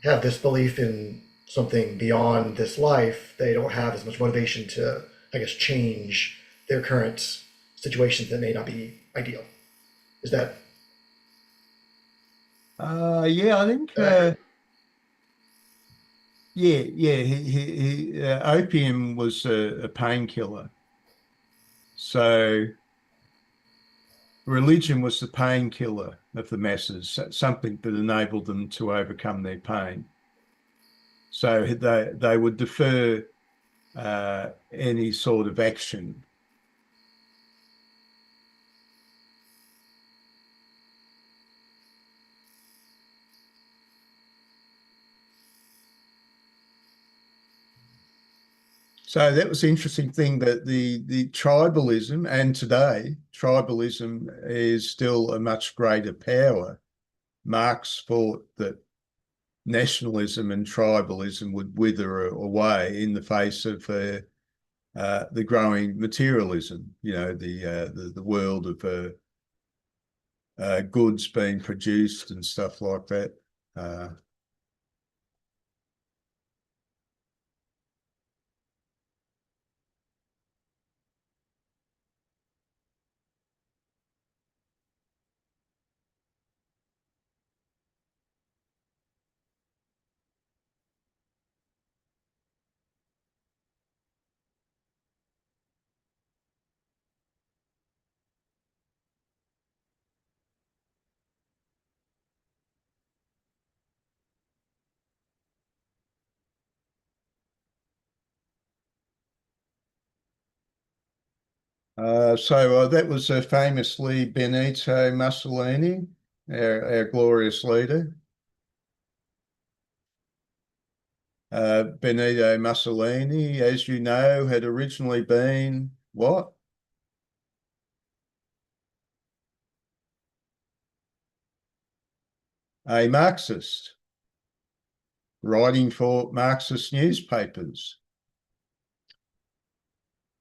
have this belief in something beyond this life, they don't have as much motivation to, I guess, change their current situations that may not be ideal. Is that Yeah, I think accurate? opium was a painkiller. So religion was the painkiller of the masses, something that enabled them to overcome their pain. So they would defer any sort of action. So that was the interesting thing, that the tribalism, and today tribalism is still a much greater power. Marx thought that nationalism and tribalism would wither away in the face of the growing materialism. The world of goods being produced and stuff like that. So that was famously Benito Mussolini, our glorious leader. Benito Mussolini, as you know, had originally been what? A Marxist, writing for Marxist newspapers.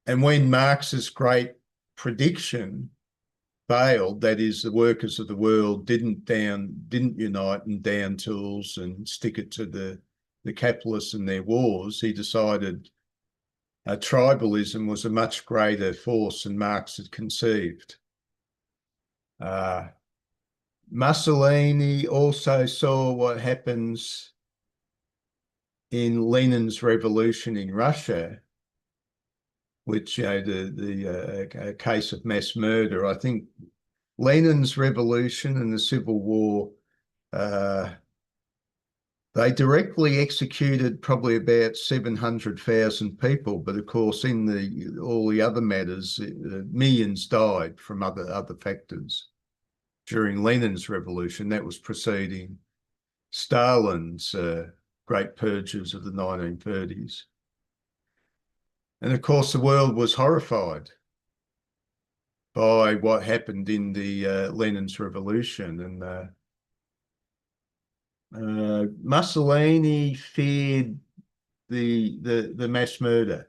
And when Marx's great prediction failed, that is, the workers of the world didn't unite and down tools and stick it to the capitalists and their wars, he decided tribalism was a much greater force than Marx had conceived. Mussolini also saw what happens in Lenin's revolution in Russia, which the case of mass murder. I think Lenin's revolution and the Civil War, they directly executed probably about 700,000 people, but of course, in all the other matters, millions died from other factors. During Lenin's revolution, that was preceding Stalin's great purges of the 1930s. And of course, the world was horrified by what happened in the Lenin's revolution. And Mussolini feared the mass murder.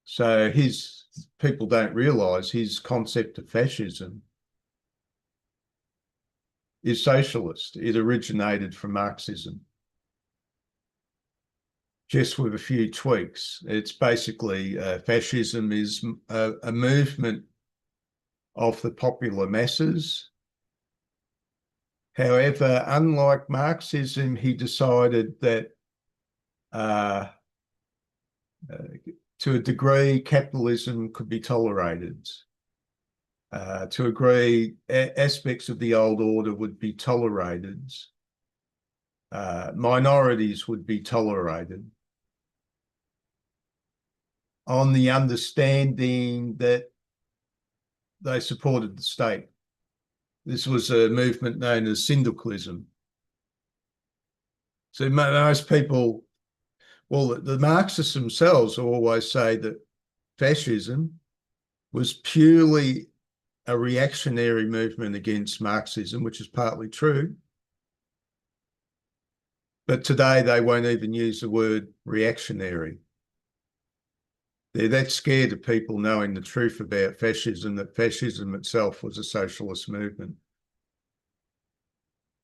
So people don't realise his concept of fascism is socialist. It originated from Marxism, just with a few tweaks. It's basically fascism is a movement of the popular masses. However, unlike Marxism, he decided that to a degree, capitalism could be tolerated. To a degree, aspects of the old order would be tolerated. Minorities would be tolerated on the understanding that they supported the state. This was a movement known as syndicalism. So most people, well, the Marxists themselves always say that fascism was purely a reactionary movement against Marxism, which is partly true. But today they won't even use the word reactionary. They're that scared of people knowing the truth about fascism, that fascism itself was a socialist movement.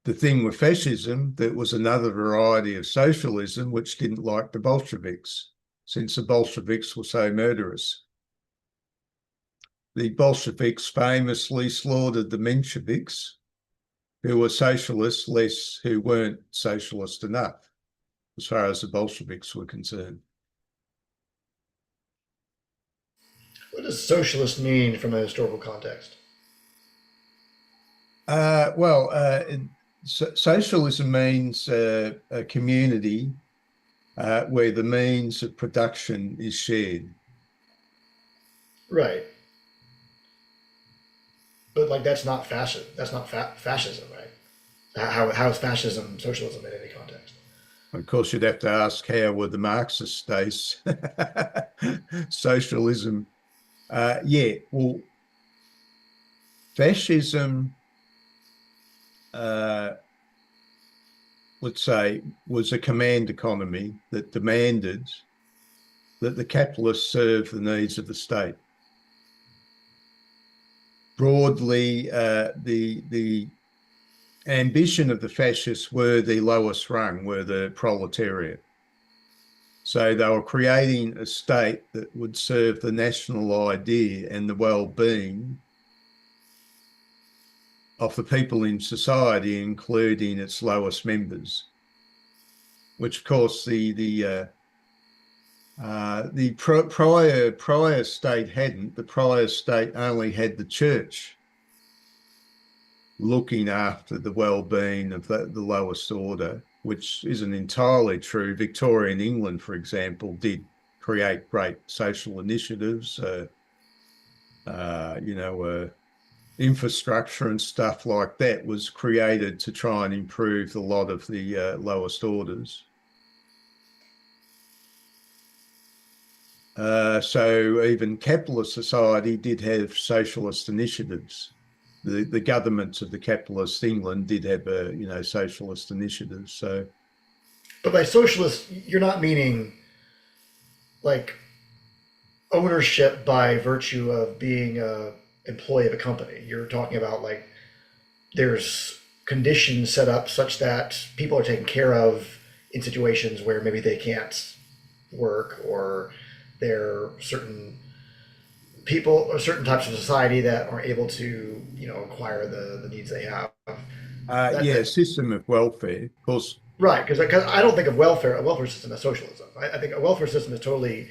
The thing with fascism, that was another variety of socialism which didn't like the Bolsheviks, since the Bolsheviks were so murderous. The Bolsheviks famously slaughtered the Mensheviks, who were socialists, less who weren't socialist enough, as far as the Bolsheviks were concerned. What does socialist mean from a historical context? Socialism means a community where the means of production is shared. Right. But like that's not fascism. That's not fascism, right? How is fascism socialism in any context? Of course, you'd have to ask how were the Marxist states socialism. Yeah, well, fascism, let's say, was a command economy that demanded that the capitalists serve the needs of the state. Broadly, the ambition of the fascists were the lowest rung, were the proletariat. So they were creating a state that would serve the national idea and the well-being of the people in society, including its lowest members, which, of course, the prior state hadn't. The prior state only had the church looking after the well-being of the lowest order, which isn't entirely true. Victorian England, for example, did create great social initiatives, infrastructure and stuff like that was created to try and improve the lot of the lowest orders. So even capitalist society did have socialist initiatives. The governments of the capitalist England did have socialist initiatives. So, but by socialist, you're not meaning like ownership by virtue of being a employee of a company. You're talking about like there's conditions set up such that people are taken care of in situations where maybe they can't work, or there are certain people or certain types of society that aren't able to, acquire the needs they have. System of welfare, of course. Right, because I don't think of a welfare system as socialism. I think a welfare system is totally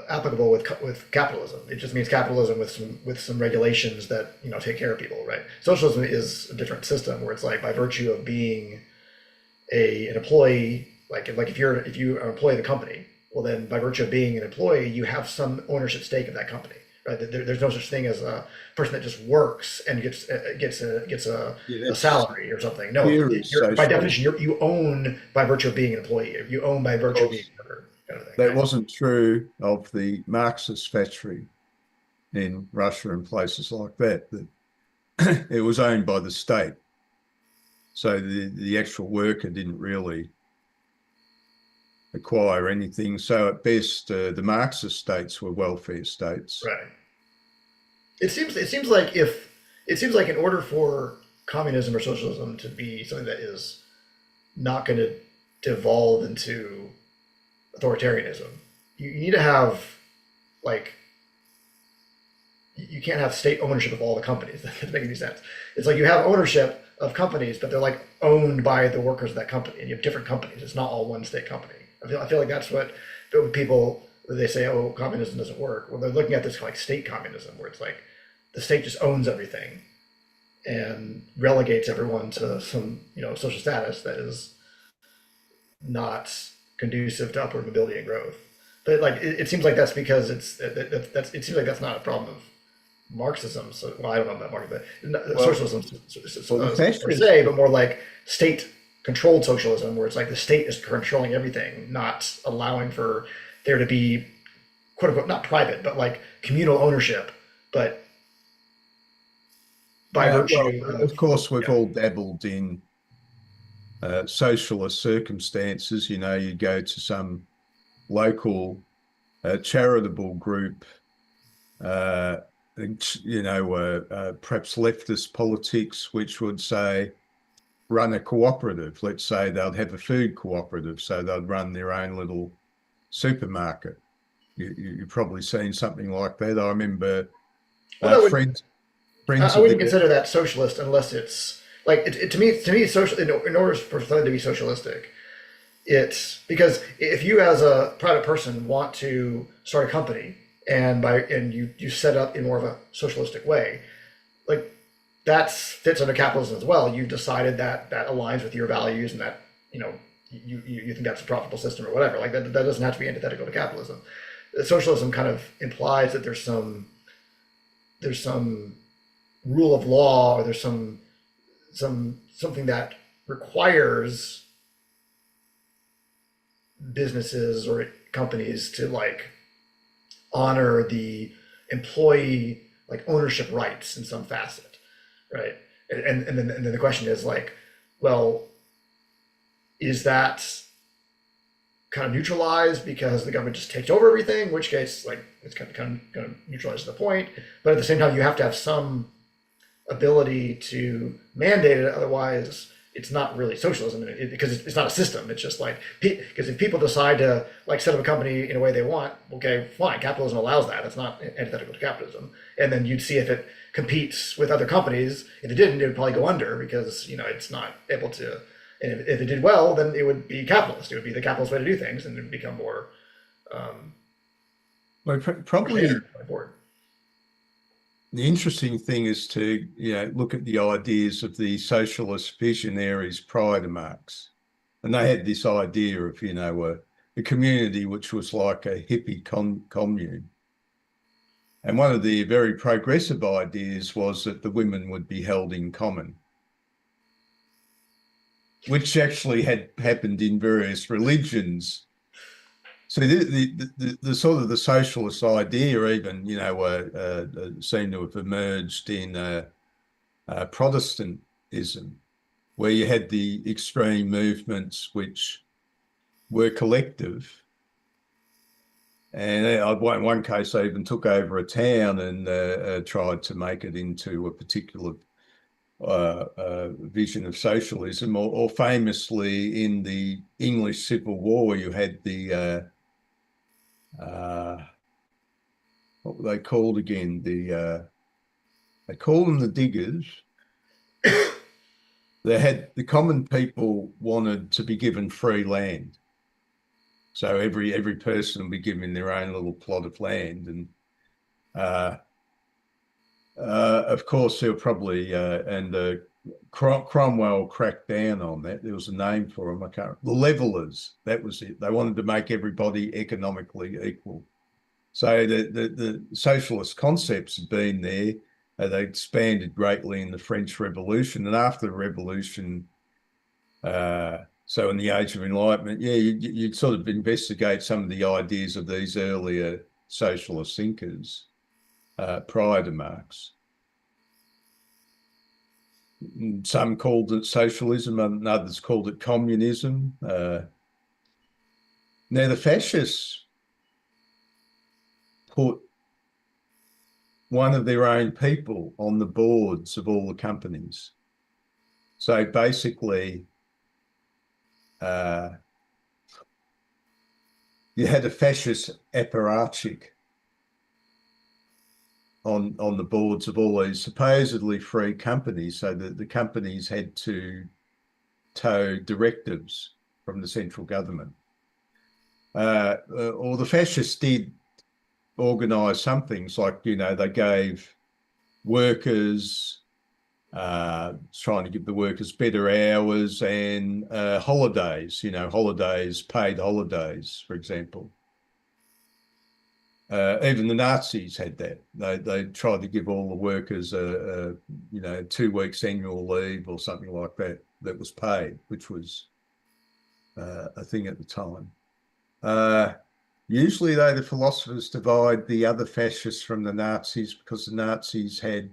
applicable with capitalism. It just means capitalism with some regulations that take care of people, right? Socialism is a different system where it's like by virtue of being an employee, like if you are an employee of the company, well then by virtue of being an employee, you have some ownership stake of that company, right? There's no such thing as a person that just works and gets a salary or something. No, by definition, you own by virtue of being an employee. You own by virtue of being another kind of thing. That wasn't true of the Marxist factory in Russia and places like that. That it was owned by the state, so the actual worker didn't really acquire anything. So at best, the Marxist states were welfare states. Right. It seems like in order for communism or socialism to be something that is not going to devolve into authoritarianism, you need to have you can't have state ownership of all the companies. That doesn't make any sense. It's like you have ownership of companies, but they're like owned by the workers of that company, and you have different companies. It's not all one state company. I feel like that's what people, they say, oh, communism doesn't work. Well, they're looking at this like state communism, where it's like the state just owns everything and relegates everyone to some social status that is not conducive to upward mobility and growth. But like it seems like that's because it seems like that's not a problem of Marxism. So I don't know about Marxism, but socialism per se, but more like state controlled socialism, where it's like the state is controlling everything, not allowing for there to be quote unquote not private but like communal ownership, but by virtue of course we've all dabbled in socialist circumstances. You go to some local charitable group, perhaps leftist politics, which would say run a cooperative. Let's say they'd have a food cooperative, so they'd run their own little supermarket. You've probably seen something like that. I remember friends. I wouldn't consider that socialist unless it's like to me social. In order for something to be socialistic, it's because if you as a private person want to start a company and you set up in more of a socialistic way, like that fits under capitalism as well. You've decided that aligns with your values and that you think that's a profitable system or whatever. Like that doesn't have to be antithetical to capitalism. Socialism kind of implies that there's some rule of law, or there's some something that requires businesses or companies to like honor the employee like ownership rights in some facet, right? And then the question is like, well, is that kind of neutralized because the government just takes over everything? In which case, like, it's kind of neutralizes the point. But at the same time, you have to have some ability to mandate it. Otherwise, it's not really socialism because it's not a system. It's just like, because if people decide to like set up a company in a way they want, okay, fine, capitalism allows that. It's not antithetical to capitalism. And then you'd see if it competes with other companies. If it didn't, it would probably go under because, you know, it's not able to. And if it did well, then it would be capitalist. It would be the capitalist way to do things, and it would become more. Well, probably more the interesting thing is to look at the ideas of the socialist visionaries prior to Marx, and they had this idea of a community which was like a hippie commune. And one of the very progressive ideas was that the women would be held in common, which actually had happened in various religions. So the sort of the socialist idea even, seemed to have emerged in Protestantism, where you had the extreme movements which were collective. And in one case, they even took over a town and tried to make it into a particular vision of socialism, or famously in the English Civil War, you had the what were they called again? They called them the diggers. The common people wanted to be given free land, so every person would be given their own little plot of land, and of course there were probably Cromwell cracked down on that. There was a name for them. The levelers. That was it. They wanted to make everybody economically equal. So the socialist concepts had been there. They expanded greatly in the French Revolution, and after the Revolution, so in the Age of Enlightenment, you'd sort of investigate some of the ideas of these earlier socialist thinkers prior to Marx. Some called it socialism, and others called it communism. Now, the fascists put one of their own people on the boards of all the companies. So basically, you had a fascist apparatchik on the boards of all these supposedly free companies, so that the companies had to toe directives from the central government. Or the fascists did organise some things, like, they gave workers, trying to give the workers better hours and holidays, paid holidays, for example. Even the Nazis had that. They tried to give all the workers 2 weeks annual leave or something like that was paid, which was a thing at the time. Usually, though, the philosophers divide the other fascists from the Nazis, because the Nazis had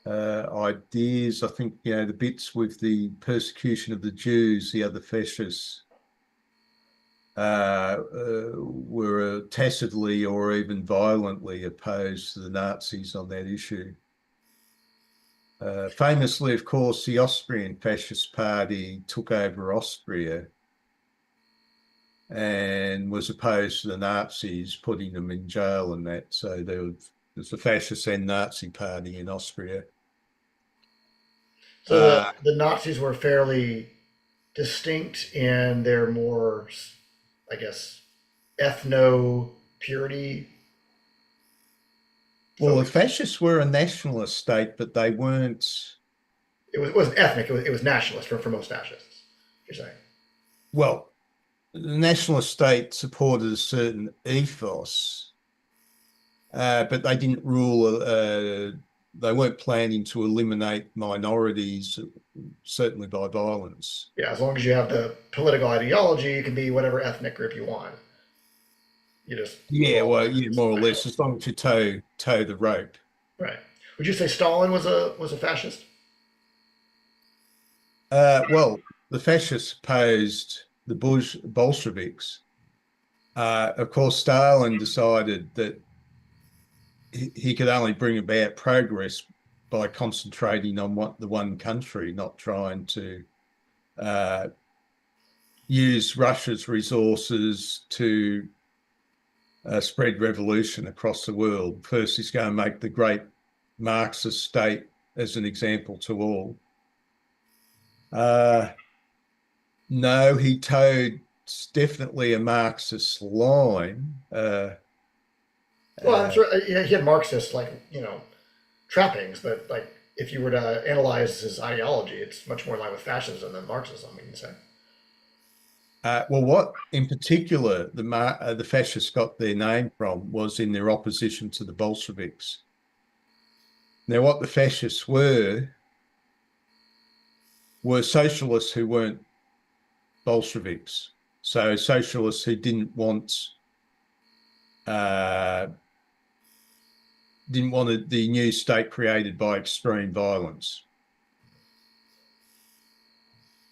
ideas. I think, the bits with the persecution of the Jews, the other fascists were tacitly or even violently opposed to the Nazis on that issue. Famously, of course, the Austrian Fascist Party took over Austria and was opposed to the Nazis, putting them in jail and that. So there's the Fascist and Nazi Party in Austria. So the Nazis were fairly distinct in their more, I guess, ethno-purity. Well, the fascists were a nationalist state, but they weren't. It wasn't ethnic. It was nationalist for most fascists, you're saying. Well, the nationalist state supported a certain ethos, but they didn't rule planning to eliminate minorities, certainly by violence. Yeah, as long as you have the political ideology, you can be whatever ethnic group you want. You just More or less, as long as you toe the rope. right. Would you say Stalin was a fascist? Well, the fascists opposed the Bolsheviks. Of course, Stalin decided that he could only bring about progress by concentrating on the one country, not trying to use Russia's resources to spread revolution across the world. First, he's going to make the great Marxist state as an example to all. No, he towed definitely a Marxist line. Well, I'm sure he had Marxist trappings, but if you were to analyze his ideology, it's much more in line with fascism than Marxism. We can say. Well, what in particular the fascists got their name from was in their opposition to the Bolsheviks. Now, what the fascists were socialists who weren't Bolsheviks. So socialists who didn't want the new state created by extreme violence.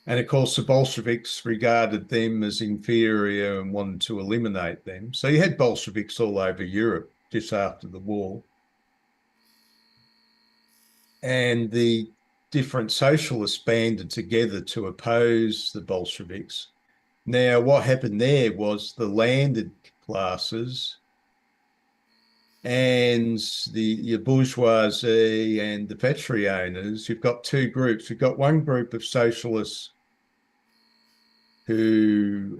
And of course, the Bolsheviks regarded them as inferior and wanted to eliminate them. So you had Bolsheviks all over Europe just after the war. And the different socialists banded together to oppose the Bolsheviks. Now, what happened there was the landed classes and the bourgeoisie and the factory owners, you've got two groups. You've got one group of socialists who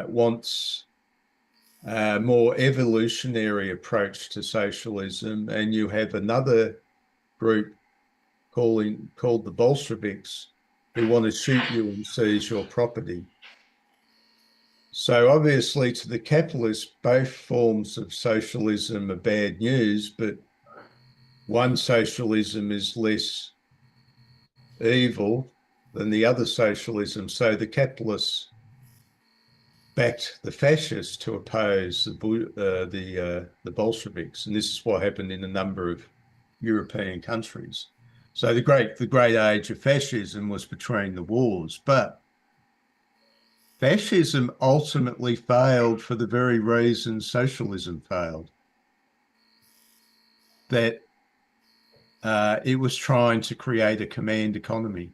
wants a more evolutionary approach to socialism, and you have another group called the Bolsheviks who want to shoot you and seize your property. So obviously to the capitalists, both forms of socialism are bad news, but one socialism is less evil than the other socialism. So the capitalists backed the fascists to oppose the Bolsheviks, and this is what happened in a number of European countries. So the great age of fascism was between the wars, but fascism ultimately failed for the very reason socialism failed. That it was trying to create a command economy.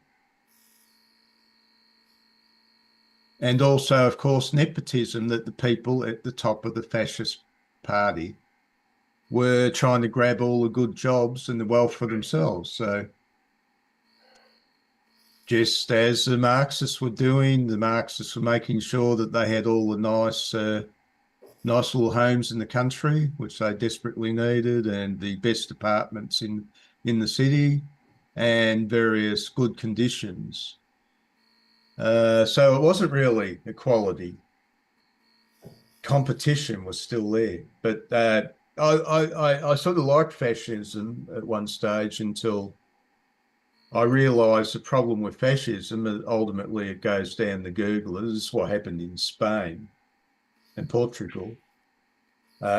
And also, of course, nepotism, that the people at the top of the fascist party were trying to grab all the good jobs and the wealth for themselves. So just as the Marxists were doing, the Marxists were making sure that they had all the nice little homes in the country, which they desperately needed, and the best apartments in the city, and various good conditions. So it wasn't really equality. Competition was still there, but I sort of liked fascism at one stage until I realised the problem with fascism, and ultimately it goes down the Google. This is what happened in Spain and Portugal,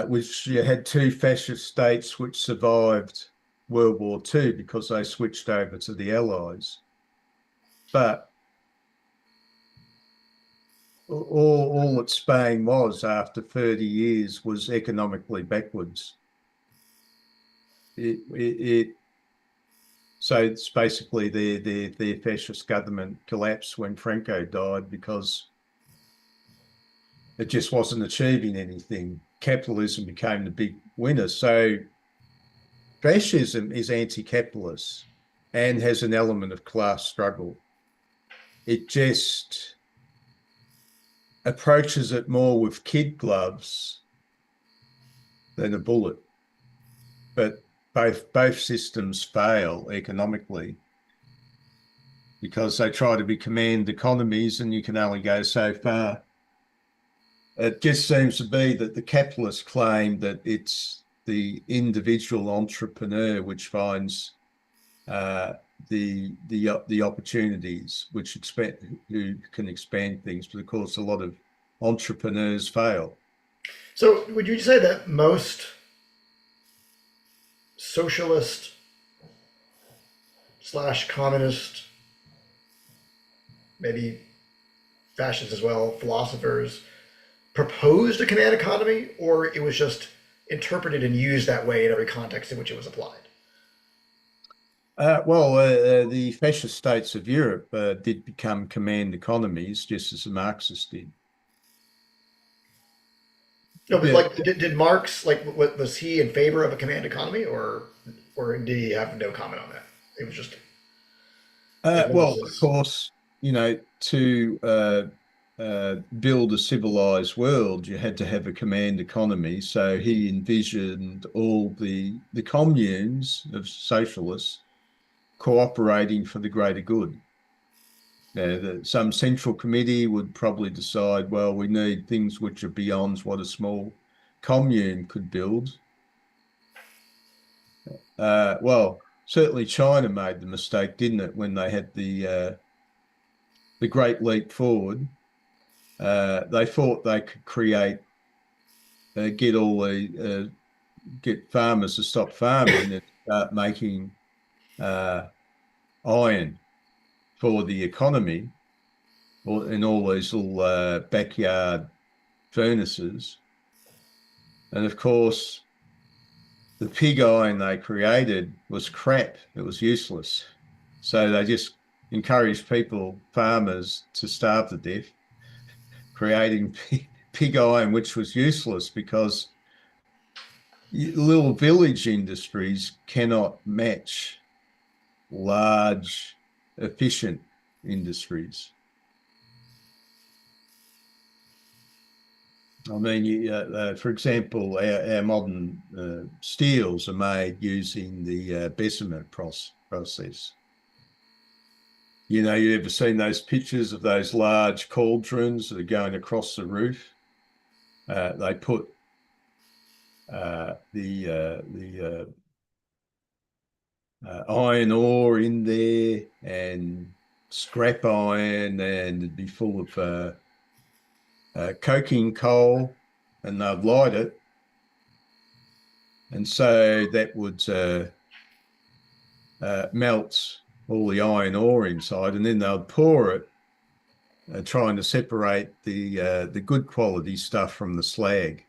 which you had two fascist states which survived World War II because they switched over to the Allies. But all that Spain was after 30 years was economically backwards. So it's basically their fascist government collapsed when Franco died because it just wasn't achieving anything. Capitalism became the big winner. So fascism is anti-capitalist and has an element of class struggle. It just approaches it more with kid gloves than a bullet. But both systems fail economically because they try to be command economies and you can only go so far. It just seems to be that the capitalists claim that it's the individual entrepreneur which finds the opportunities who can expand things. But of course, a lot of entrepreneurs fail. So, would you say that most socialist / communist, maybe fascists as well, philosophers, proposed a command economy, or it was just interpreted and used that way in every context in which it was applied? The fascist states of Europe did become command economies, just as the Marxists did. No, but like, did Marx, like, was he in favor of a command economy, or did he have no comment on that? It was just. Of course, to build a civilized world, you had to have a command economy. So he envisioned all the communes of socialists cooperating for the greater good. Some central committee would probably decide, well, we need things which are beyond what a small commune could build. Certainly China made the mistake, didn't it, when they had the Great Leap Forward. They thought they could get farmers to stop farming and start making iron for the economy, in all these little backyard furnaces. And of course, the pig iron they created was crap. It was useless. So they just encouraged farmers, to starve to death, creating pig iron, which was useless because little village industries cannot match large, efficient industries. I mean, for example, our modern steels are made using the Bessemer process. You ever seen those pictures of those large cauldrons that are going across the roof? They put the iron ore in there and scrap iron, and it'd be full of coking coal, and they'd light it, and so that would melt all the iron ore inside, and then they'd pour it, trying to separate the good quality stuff from the slag.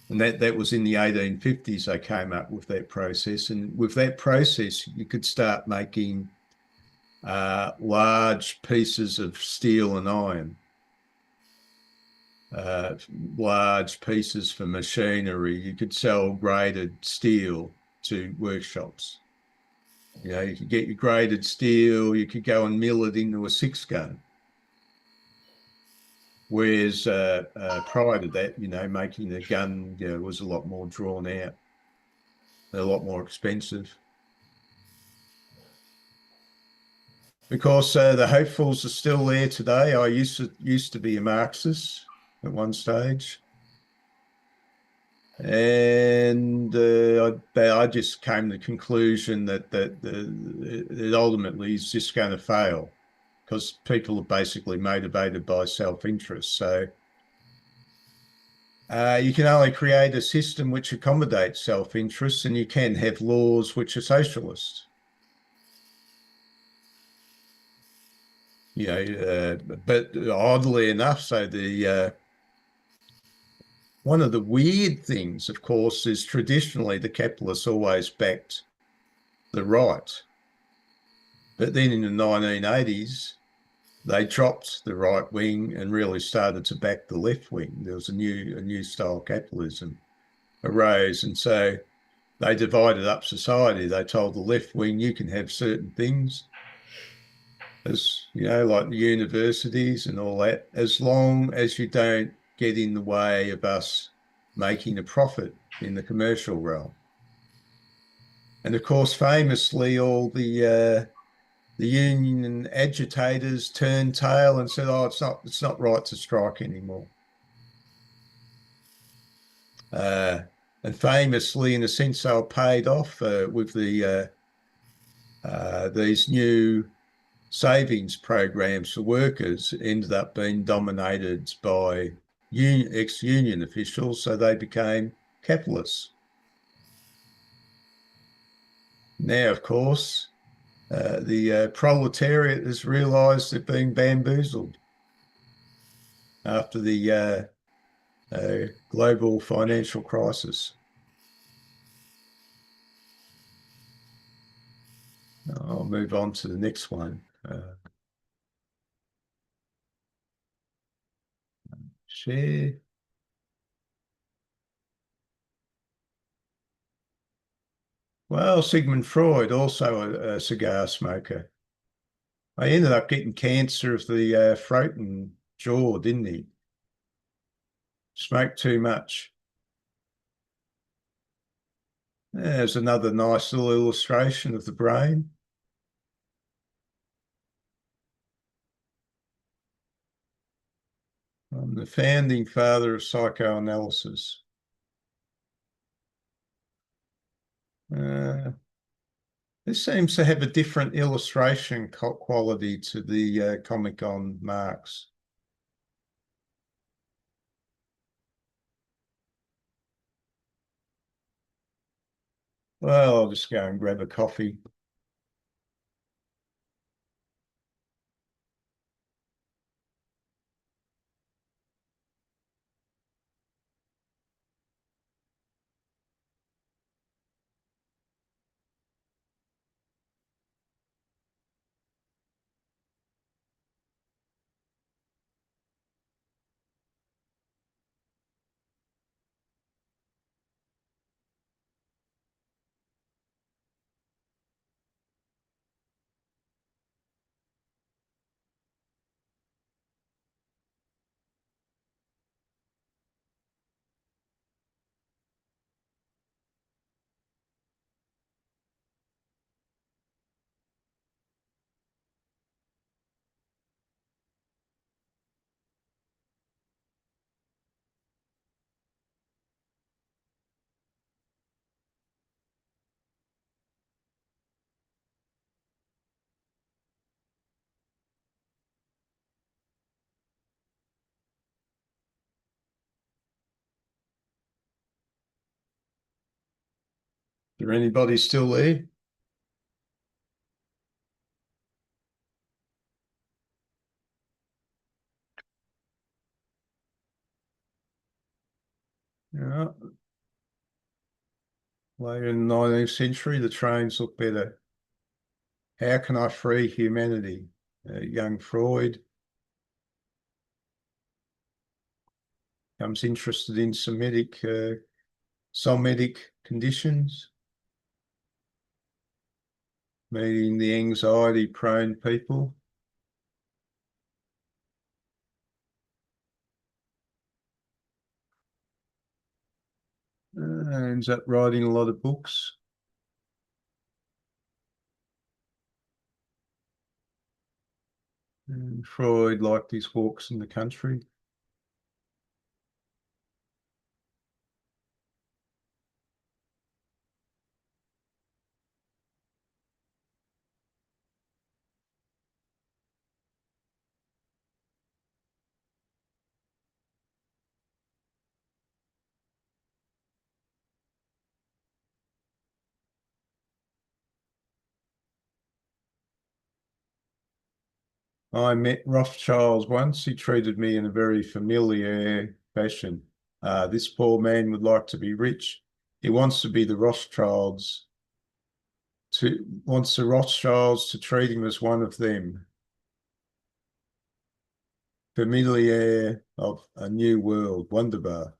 And that was in the 1850s they came up with that process. And with that process, you could start making large pieces of steel and iron, large pieces for machinery. You could sell graded steel to workshops. You could get your graded steel, you could go and mill it into a 6-gun. Whereas prior to that, making a gun was a lot more drawn out, a lot more expensive. Because the hopefuls are still there today. I used to be a Marxist at one stage, and I just came to the conclusion that it ultimately is just going to fail, because people are basically motivated by self-interest. So you can only create a system which accommodates self-interest, and you can have laws which are socialist. But oddly enough, so one of the weird things, of course, is traditionally the capitalists always backed the right. But then in the 1980s, they dropped the right wing and really started to back the left wing. There was a new style of capitalism arose, and so they divided up society. They told the left wing, you can have certain things, as like the universities and all that, as long as you don't get in the way of us making a profit in the commercial realm. And of course, famously, all the union agitators turned tail and said, "Oh, it's not right to strike anymore." And famously, in a sense, they were paid off with these new savings programs for workers ended up being dominated by ex-union officials, so they became capitalists. Now, of course, the proletariat has realised they're being bamboozled after the global financial crisis. I'll move on to the next one. Share. Well, Sigmund Freud, also a cigar smoker. He ended up getting cancer of the throat and jaw, didn't he? Smoked too much. There's another nice little illustration of the brain. I'm the founding father of psychoanalysis. This seems to have a different illustration quality to the comic on Marx. Well, I'll just go and grab a coffee. Is there anybody still there? Yeah. Later in the 19th century, the trains look better. How can I free humanity? Young Freud becomes interested in somatic conditions, meeting the anxiety-prone people. Ends up writing a lot of books. And Freud liked his walks in the country. I met Rothschild once. He treated me in a very familiar fashion. This poor man would like to be rich. He wants to be the Rothschilds, wants the Rothschilds to treat him as one of them. Familiar of a new world, wunderbar.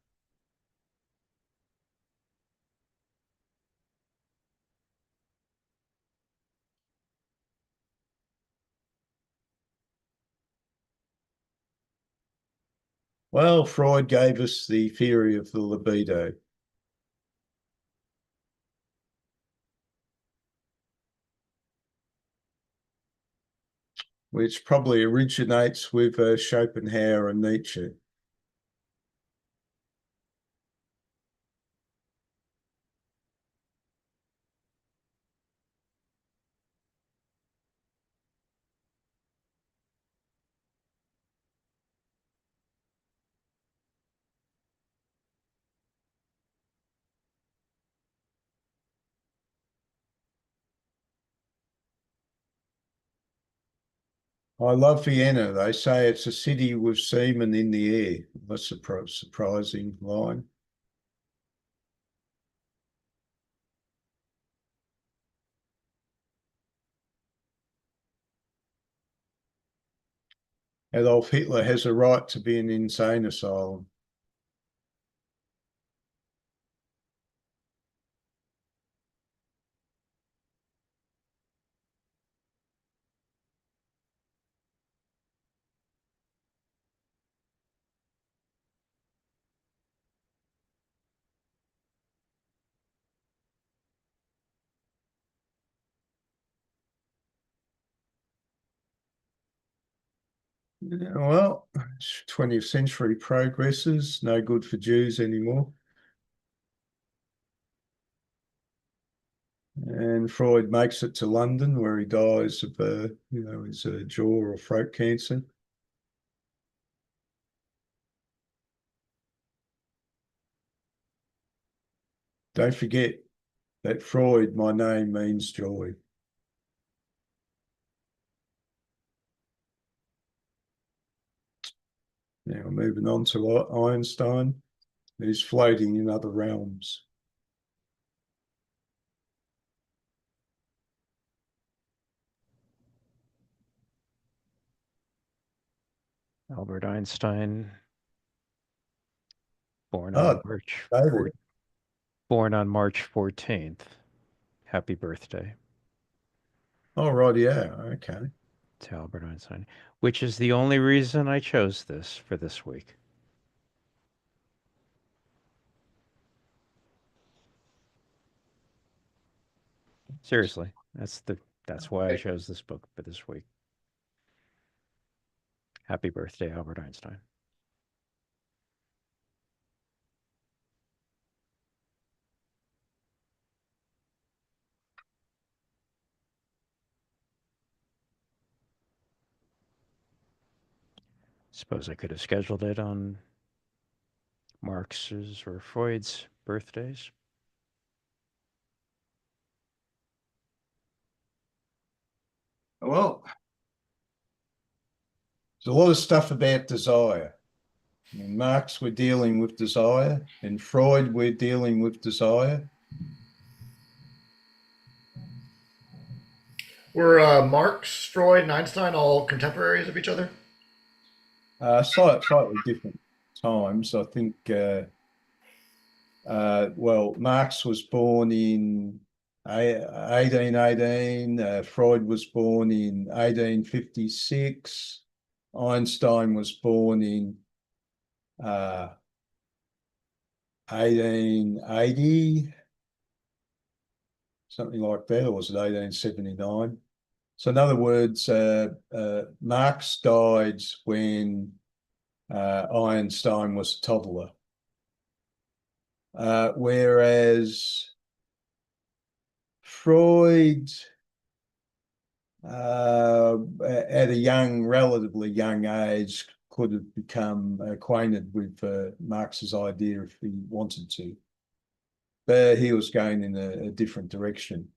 Well, Freud gave us the theory of the libido. Which probably originates with Schopenhauer and Nietzsche. I love Vienna. They say it's a city with semen in the air. That's a surprising line. Adolf Hitler has a right to be in an insane asylum. Yeah, well, 20th century progresses, no good for Jews anymore. And Freud makes it to London, where he dies of, his jaw or throat cancer. Don't forget that Freud, my name means joy. Now moving on to Einstein, who's floating in other realms. Albert Einstein, born Oh, on March David. born on March 14th. Happy birthday Oh, right, yeah, okay. to Albert Einstein, which is the only reason I chose this for this week. Seriously, that's why I chose this book for this week. Happy birthday, Albert Einstein. Suppose I could have scheduled it on Marx's or Freud's birthdays. Well, there's a lot of stuff about desire. In Marx, we're dealing with desire. In Freud, we're dealing with desire. Were Marx, Freud, and Einstein all contemporaries of each other? Slightly different times. I think, Marx was born in 1818. Freud was born in 1856. Einstein was born in 1880, something like that, or was it 1879? So in other words, Marx died when Einstein was a toddler. Whereas Freud, at a relatively young age, could have become acquainted with Marx's idea if he wanted to. But he was going in a different direction.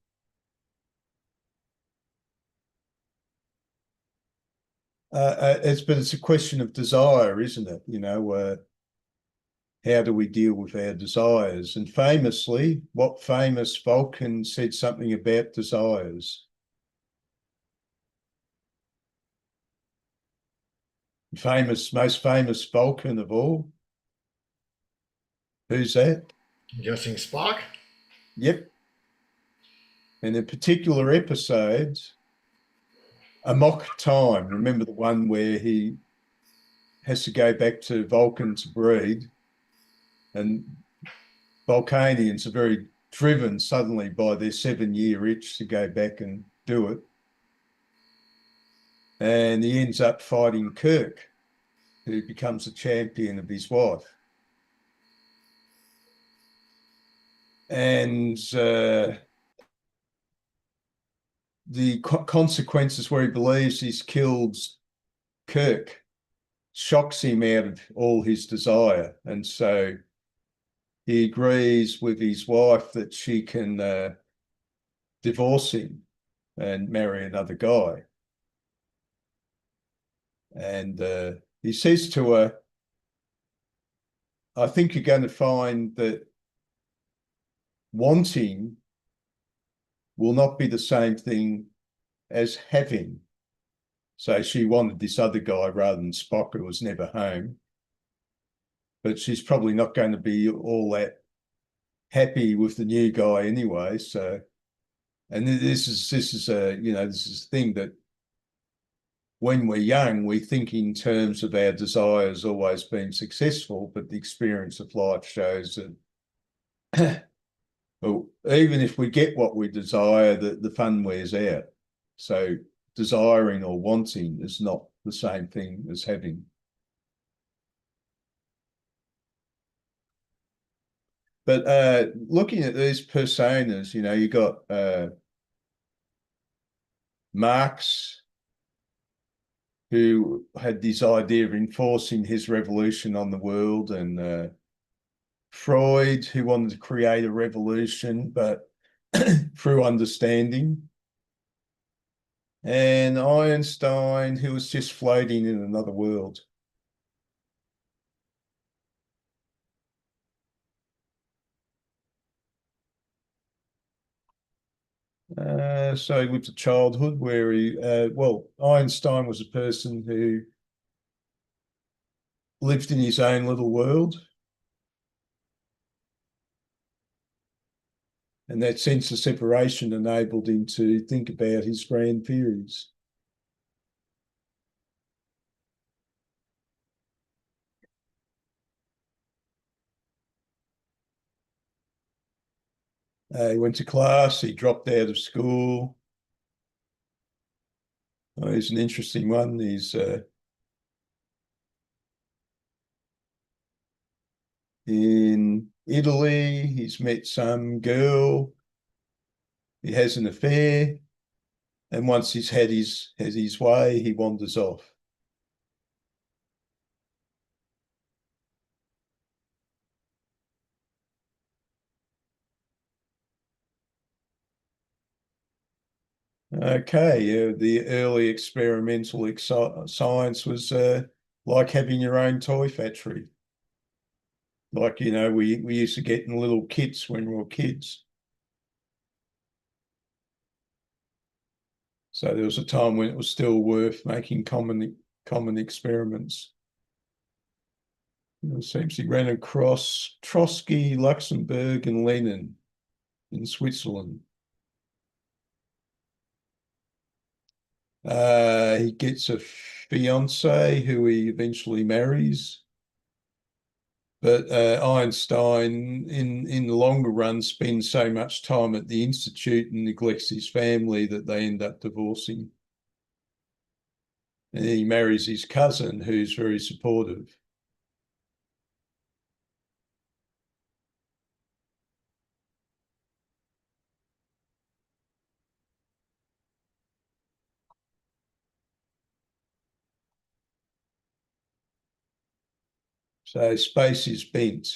It's a question of desire, isn't it? How do we deal with our desires? And famously, what famous Vulcan said something about desires? Most famous Vulcan of all. Who's that? I'm guessing Spock. Yep. And in particular episodes, A Mock Time. Remember the one where he has to go back to Vulcan to breed, and Vulcanians are very driven suddenly by their 7-year itch to go back and do it. And he ends up fighting Kirk, who becomes a champion of his wife. And the consequences where he believes he's killed Kirk shocks him out of all his desire. And so he agrees with his wife that she can divorce him and marry another guy. And he says to her, I think you're going to find that wanting will not be the same thing as having. So she wanted this other guy rather than Spock, who was never home. But she's probably not going to be all that happy with the new guy anyway. So, and this is a this is a thing that when we're young, we think in terms of our desires always being successful, but the experience of life shows that well, even if we get what we desire, the fun wears out. So desiring or wanting is not the same thing as having. But looking at these personas, you got Marx, who had this idea of enforcing his revolution on the world, and Freud, who wanted to create a revolution, but through understanding, and Einstein, who was just floating in another world. So he lived a childhood where Einstein was a person who lived in his own little world. And that sense of separation enabled him to think about his grand theories. He went to class, he dropped out of school. He's an interesting one. He's in Italy, he's met some girl, he has an affair, and once he's had his way, he wanders off. Okay, the early experimental science was like having your own toy factory. Like, we used to get in little kits when we were kids. So there was a time when it was still worth making common experiments. It seems he ran across Trotsky, Luxembourg, and Lenin in Switzerland. He gets a fiance who he eventually marries. But Einstein, in the longer run, spends so much time at the Institute and neglects his family that they end up divorcing. And he marries his cousin, who's very supportive. So space is bent.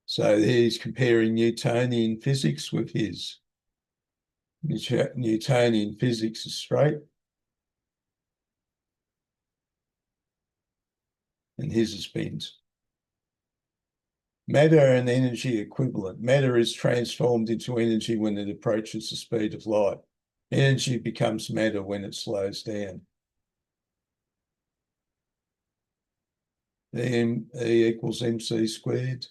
So he's comparing Newtonian physics with his. Newtonian physics is straight, and his is bent. Matter and energy equivalent. Matter is transformed into energy when it approaches the speed of light. Energy becomes matter when it slows down. E equals mc squared.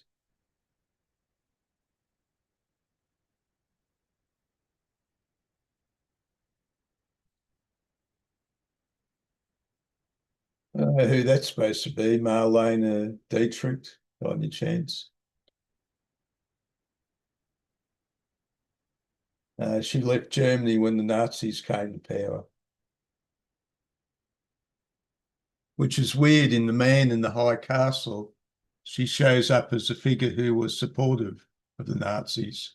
Who that's supposed to be? Marlene Dietrich, by any chance? She left Germany when the Nazis came to power. Which is weird. In The Man in the High Castle, she shows up as a figure who was supportive of the Nazis.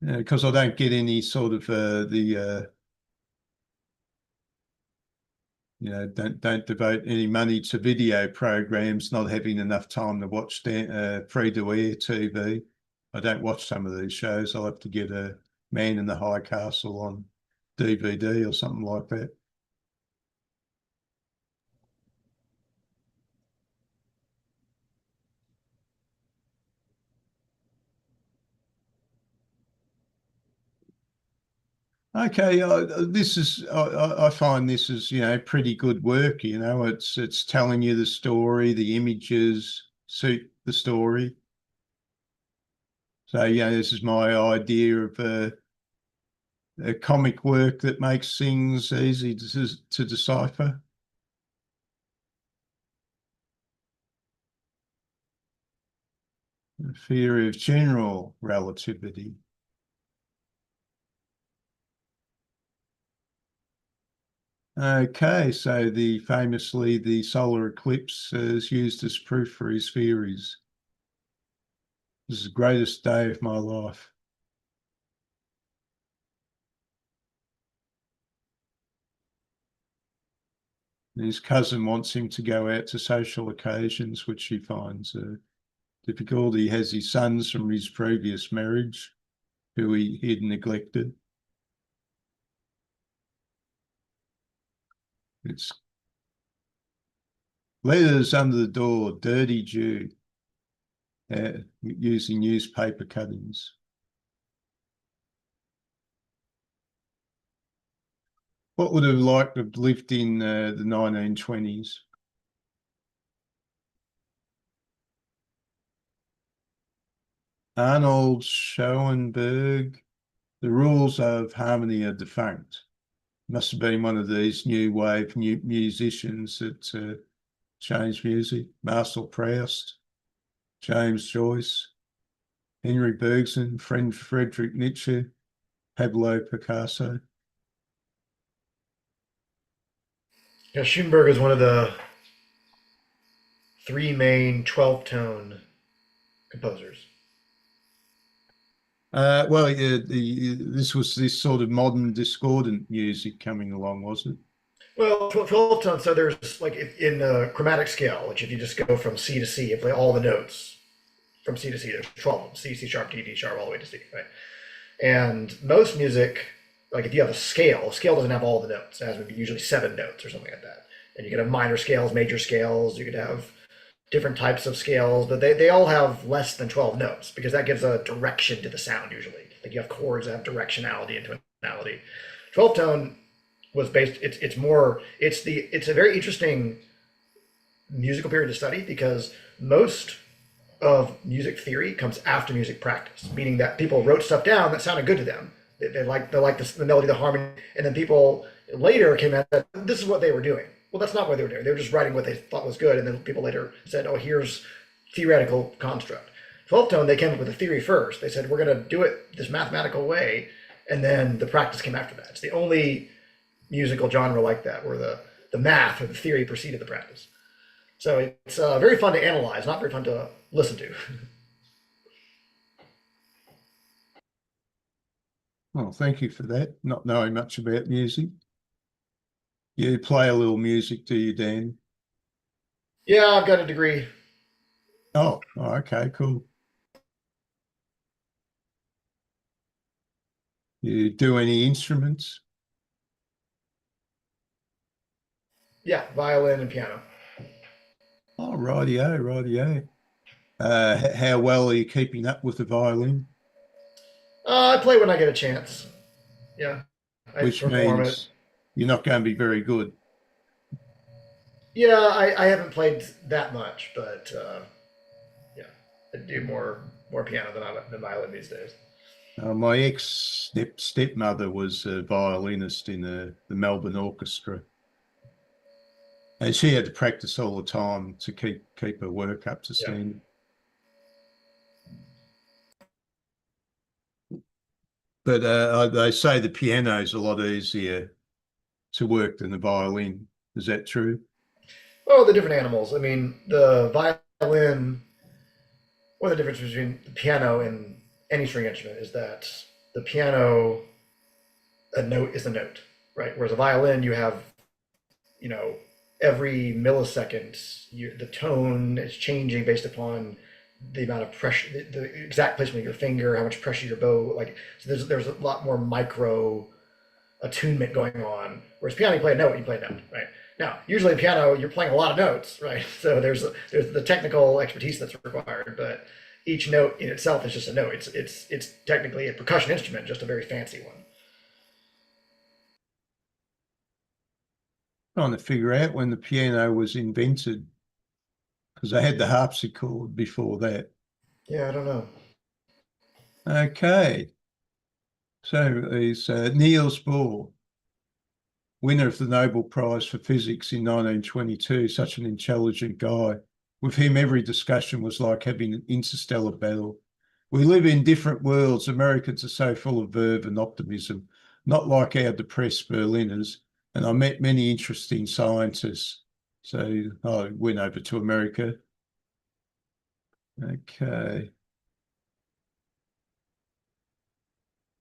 Because I don't get any sort of don't devote any money to video programs, not having enough time to watch free-to-air TV. I don't watch some of these shows. I'll have to get a Man in the High Castle on DVD or something like that. Okay, I find this is pretty good work. It's telling you the story, the images suit the story. So this is my idea of a comic work that makes things easy to decipher. The theory of general relativity. Okay, so famously the solar eclipse is used as proof for his theories. This is the greatest day of my life. His cousin wants him to go out to social occasions, which he finds difficult. He has his sons from his previous marriage, who he'd neglected. It's letters under the door, dirty Jew, using newspaper cuttings. What would have liked to have lived in the 1920s? Arnold Schoenberg, The Rules of Harmony are Defunct. Must have been one of these new wave musicians that changed music. Marcel Proust, James Joyce, Henry Bergson, Friedrich Nietzsche, Pablo Picasso. Yeah, Schoenberg is one of the three main 12-tone composers. This was this sort of modern discordant music coming along, was it? Well, 12 tone. So there's like in the chromatic scale, which if you just go from C to C, you play all the notes from C to C. There's 12 of them: C, C sharp, D, D sharp, all the way to C. Right. And most music, like if you have a scale doesn't have all the notes. It has maybe usually 7 notes or something like that. And you could have minor scales, major scales. You could have different types of scales, but they all have less than 12 notes because that gives a direction to the sound usually. Like you have chords that have directionality and tonality. 12 tone was based, it's a very interesting musical period to study because most of music theory comes after music practice, meaning that people wrote stuff down that sounded good to them. They like the melody, the harmony, and then people later came out that this is what they were doing. Well, that's not what they were doing. They were just writing what they thought was good, and then people later said, "Oh, here's theoretical construct." 12 tone, they came up with a theory first. They said, "We're going to do it this mathematical way," and then the practice came after that. It's the only musical genre like that where the math or the theory preceded the practice. So it's very fun to analyze, not very fun to listen to. Well, thank you for that. Not knowing much about music. You play a little music, do you, Dan? Yeah, I've got a degree. Oh, okay, cool. You do any instruments? Yeah, violin and piano. Oh, rightio, rightio. How well are you keeping up with the violin? I play when I get a chance. Yeah, I Which perform it. means you're not going to be very good. Yeah, I haven't played that much, but yeah, I do more piano than violin these days. My ex stepmother was a violinist in the Melbourne Orchestra, and she had to practice all the time to keep her work up to Yeah. standard. But they say the piano is a lot easier to work than the violin. Is that true? Oh, the different animals. I mean, the violin, or the difference between the piano and any string instrument is that the piano, a note is a note, right? Whereas a violin, you know, every millisecond, the tone is changing based upon the amount of pressure, the exact placement of your finger, how much pressure your bow, like, so there's a lot more micro attunement going on. Whereas piano, you play a note, you play a note, right? Now, usually in piano, you're playing a lot of notes, right? So there's the technical expertise that's required, but each note in itself is just a note. It's technically a percussion instrument, just a very fancy one. Trying to figure out when the piano was invented, because they had the harpsichord before that. Yeah, I don't know. Okay. So is Niels Bohr, winner of the Nobel Prize for Physics in 1922, such an intelligent guy. With him, every discussion was like having an interstellar battle. We live in different worlds. Americans are so full of verve and optimism, not like our depressed Berliners. And I met many interesting scientists. So I went over to America. Okay.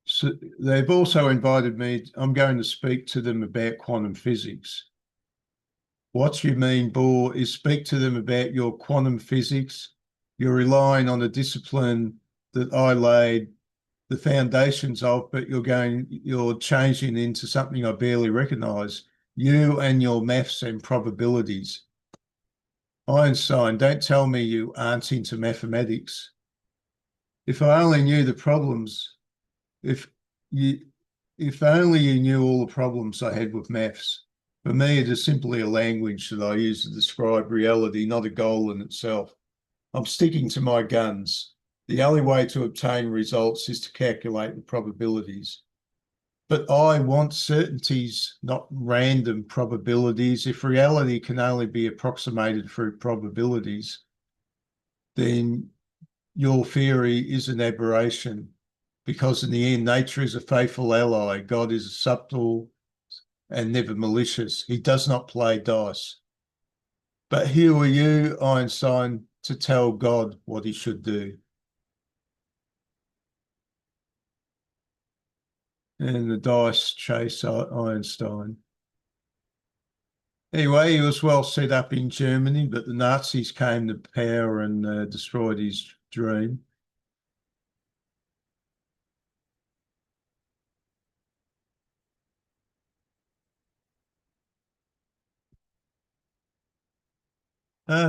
So they've also invited me. I'm going to speak to them about quantum physics. What you mean, Bohr, is speak to them about your quantum physics. You're relying on a discipline that I laid the foundations of, but you're changing into something I barely recognize. You and your maths and probabilities. Einstein, don't tell me you aren't into mathematics. If I only knew the problems, if you if only you knew all the problems I had with maths. For me, it is simply a language that I use to describe reality, not a goal in itself. I'm sticking to my guns. The only way to obtain results is to calculate the probabilities. But I want certainties, not random probabilities. If reality can only be approximated through probabilities, then your theory is an aberration, because in the end, nature is a faithful ally. God is subtle and never malicious. He does not play dice. But who are you, Einstein, to tell God what he should do? And the dice chase Einstein. Anyway, he was well set up in Germany, but the Nazis came to power and destroyed his dream.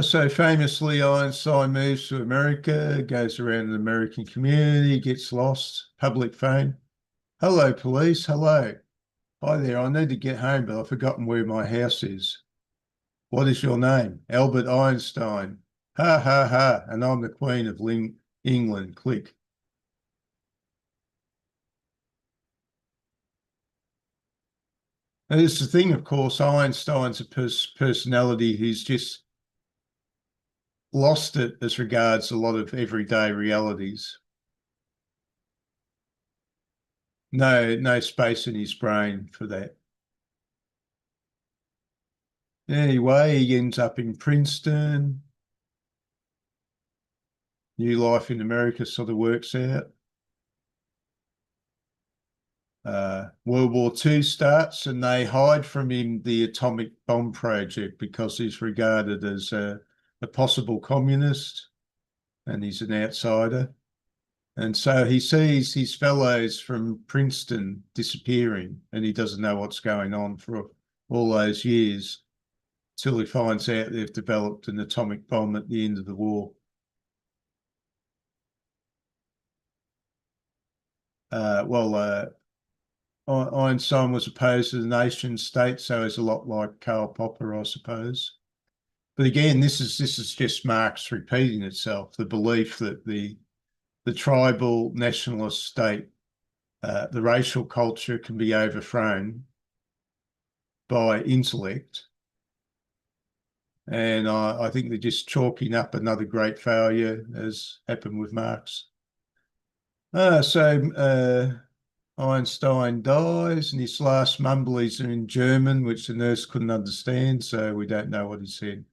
So famously, Einstein moves to America, goes around the American community, gets lost, public fame. Hello, police. Hello. Hi there. I need to get home, but I've forgotten where my house is. What is your name? Albert Einstein. Ha, ha, ha. And I'm the Queen of England. Click. And it's the thing, of course, Einstein's a personality who's just lost it as regards a lot of everyday realities. No space in his brain for that. Anyway, he ends up in Princeton. New life in America sort of works out. World War II starts and they hide from him the atomic bomb project because he's regarded as a possible communist and he's an outsider. And so he sees his fellows from Princeton disappearing and he doesn't know what's going on for all those years till he finds out they've developed an atomic bomb at the end of the war. Einstein was opposed to the nation state, so he's a lot like Karl Popper, I suppose. But again, this is just Marx repeating itself, the belief that the tribal nationalist state, the racial culture can be overthrown by intellect. And I think they're just chalking up another great failure, as happened with Marx. Einstein dies, and his last mumblies are in German, which the nurse couldn't understand, so we don't know what he said.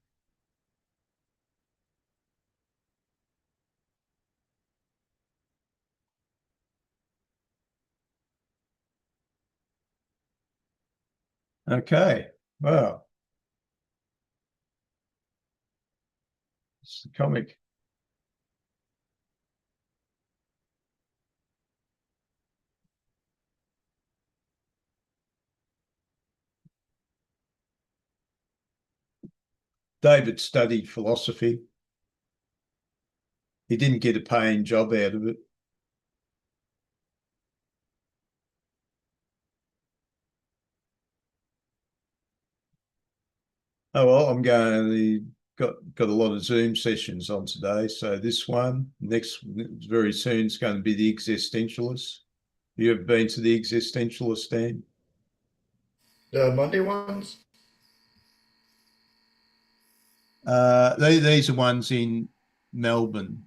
Okay, well, It's the comic. David studied philosophy. He didn't get a paying job out of it. Oh, well, I'm going to got a lot of Zoom sessions on today. So this one, next very soon, is going to be the existentialists. You ever been to the existentialist, Dan? The Monday ones? These are ones in Melbourne.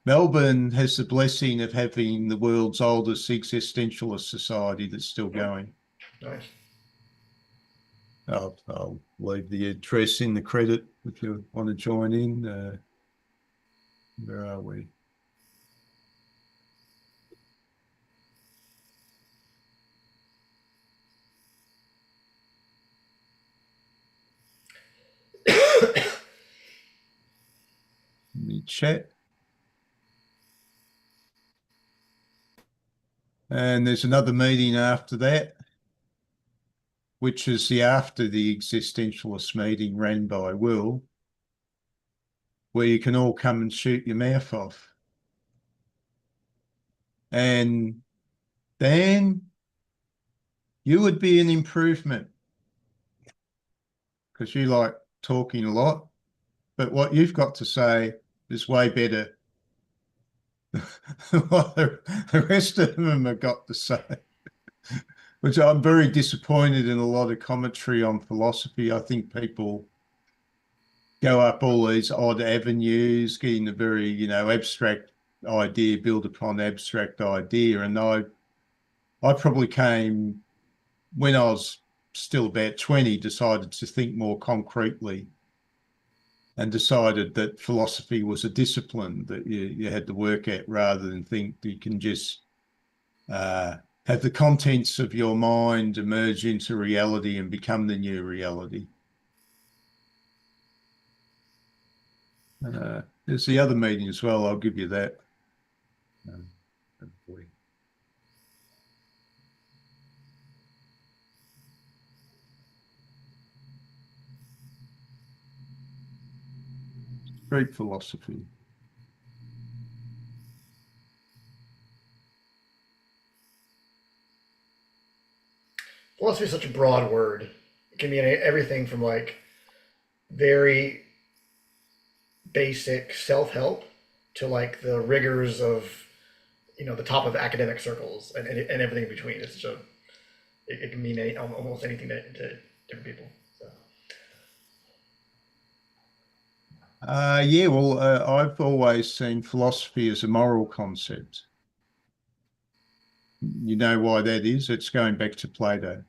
Melbourne has the blessing of having the world's oldest existentialist society that's still going. Nice. I'll leave the address in the credit if you want to join in. Where are we? Let me chat. And there's another meeting after that, which is after the existentialist meeting ran by Will, where you can all come and shoot your mouth off. And Dan, you would be an improvement because you like talking a lot, but what you've got to say is way better than what the rest of them have got to say, which I'm very disappointed in a lot of commentary on philosophy. I think people go up all these odd avenues, getting a very, abstract idea, build upon abstract idea. And I probably came when I was still about 20, decided to think more concretely and decided that philosophy was a discipline that you had to work at rather than think that you can just have the contents of your mind emerge into reality and become the new reality. There's the other meeting as well. I'll give you that. Street philosophy. Philosophy is such a broad word. It can mean everything from like very basic self-help to like the rigors of the top of academic circles and everything in between. It's just it can mean almost anything to different people. So. Yeah, well, I've always seen philosophy as a moral concept. You know why that is? It's going back to Plato.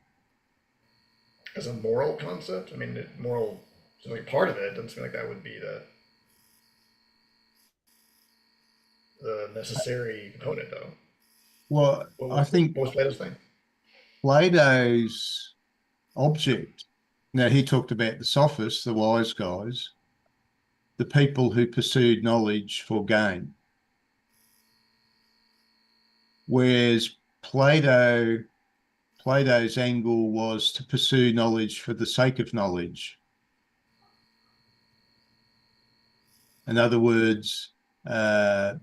As a moral concept, I mean, moral is like part of it. It doesn't seem like that would be the necessary component, though. Well, I think what was Plato's thing? Plato's object, now he talked about the sophists, the wise guys, the people who pursued knowledge for gain. Whereas Plato's angle was to pursue knowledge for the sake of knowledge. In other words, the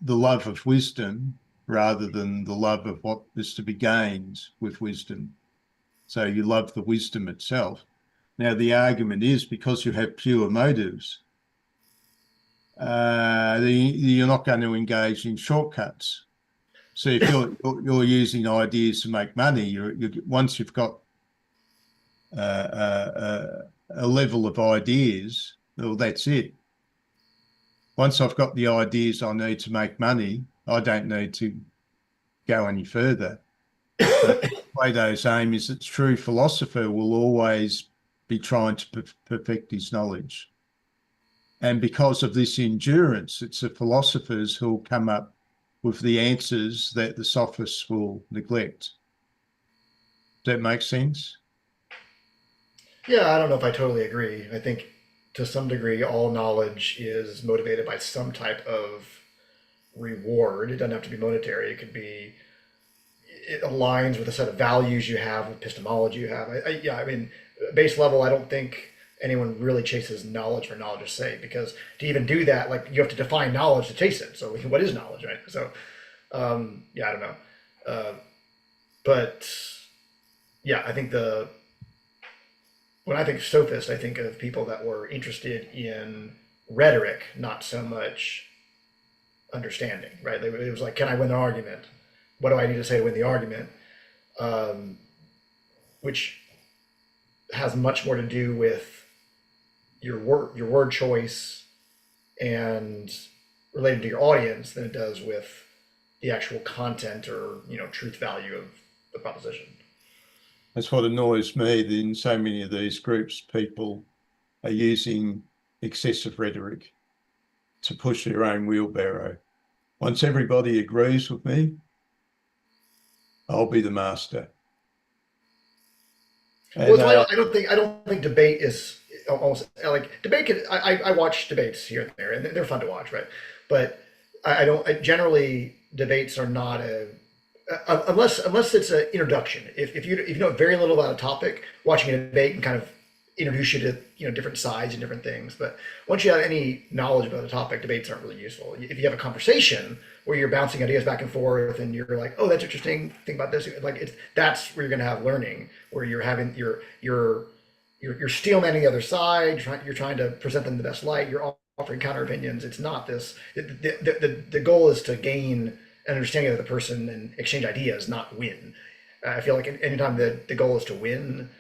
love of wisdom rather than the love of what is to be gained with wisdom. So you love the wisdom itself. Now, the argument is because you have pure motives, you're not going to engage in shortcuts. So if you're using ideas to make money, once you've got a level of ideas, well, that's it. Once I've got the ideas I need to make money, I don't need to go any further. But Plato's aim is that true philosopher will always be trying to perfect his knowledge. And because of this endurance, it's the philosophers who'll come up with the answers that the sophists will neglect. Does that make sense? Yeah, I don't know if I totally agree. I think to some degree, all knowledge is motivated by some type of reward. It doesn't have to be monetary. It could be, it aligns with a set of values you have, epistemology you have. Yeah, I mean, base level, I don't think anyone really chases knowledge for knowledge's sake, because to even do that, like, you have to define knowledge to chase it. So what is knowledge, right? So, yeah, I don't know. But yeah, I think when I think sophist, I think of people that were interested in rhetoric, not so much understanding, right? It was like, can I win the argument? What do I need to say to win the argument? Which has much more to do with your word choice and related to your audience than it does with the actual content or truth value of the proposition. That's what annoys me, that in so many of these groups, people are using excessive rhetoric to push their own wheelbarrow. Once everybody agrees with me, I'll be the master. Well, And, I don't think debate is almost like debate. I watch debates here and there, and they're fun to watch, right? But generally debates are not unless it's an introduction. If you know very little about a topic, watching a debate can kind of introduce you to different sides and different things. But once you have any knowledge about a topic, debates aren't really useful. If you have a conversation where you're bouncing ideas back and forth, and you're like, oh, that's interesting, think about this, like that's where you're going to have learning, where you're having you're steelmanning the other side. You're trying to present them the best light. You're offering counter opinions. It's not this. The goal is to gain an understanding of the person and exchange ideas, not win. I feel like anytime the goal is to win,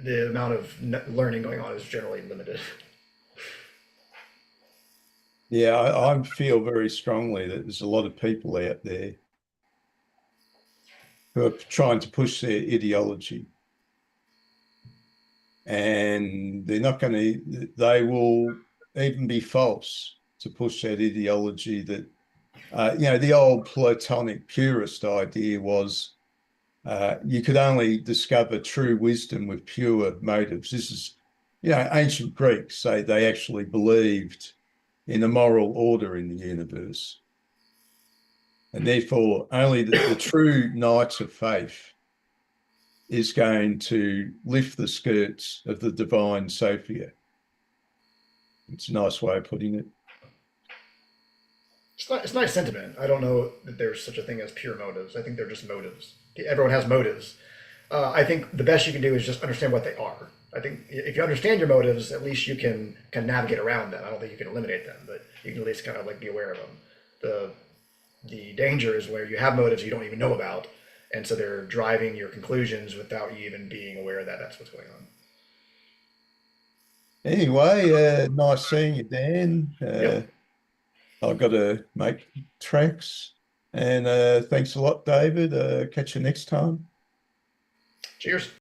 the amount of learning going on is generally limited. yeah, I feel very strongly that there's a lot of people out there who are trying to push their ideology, and they will even be false to push that ideology. That the old Platonic purist idea was you could only discover true wisdom with pure motives. This is, ancient Greeks say they actually believed in a moral order in the universe. And therefore, only the true knights of faith is going to lift the skirts of the divine Sophia. It's a nice way of putting it. It's a nice sentiment. I don't know that there's such a thing as pure motives. I think they're just motives. Everyone has motives. I think the best you can do is just understand what they are. I think if you understand your motives, at least you can navigate around them. I don't think you can eliminate them, but you can at least kind of like be aware of them. The danger is where you have motives you don't even know about, and so they're driving your conclusions without you even being aware that that's what's going on. Anyway, nice seeing you, Dan. Yep. I've got to make tracks. And thanks a lot, David. Catch you next time. Cheers.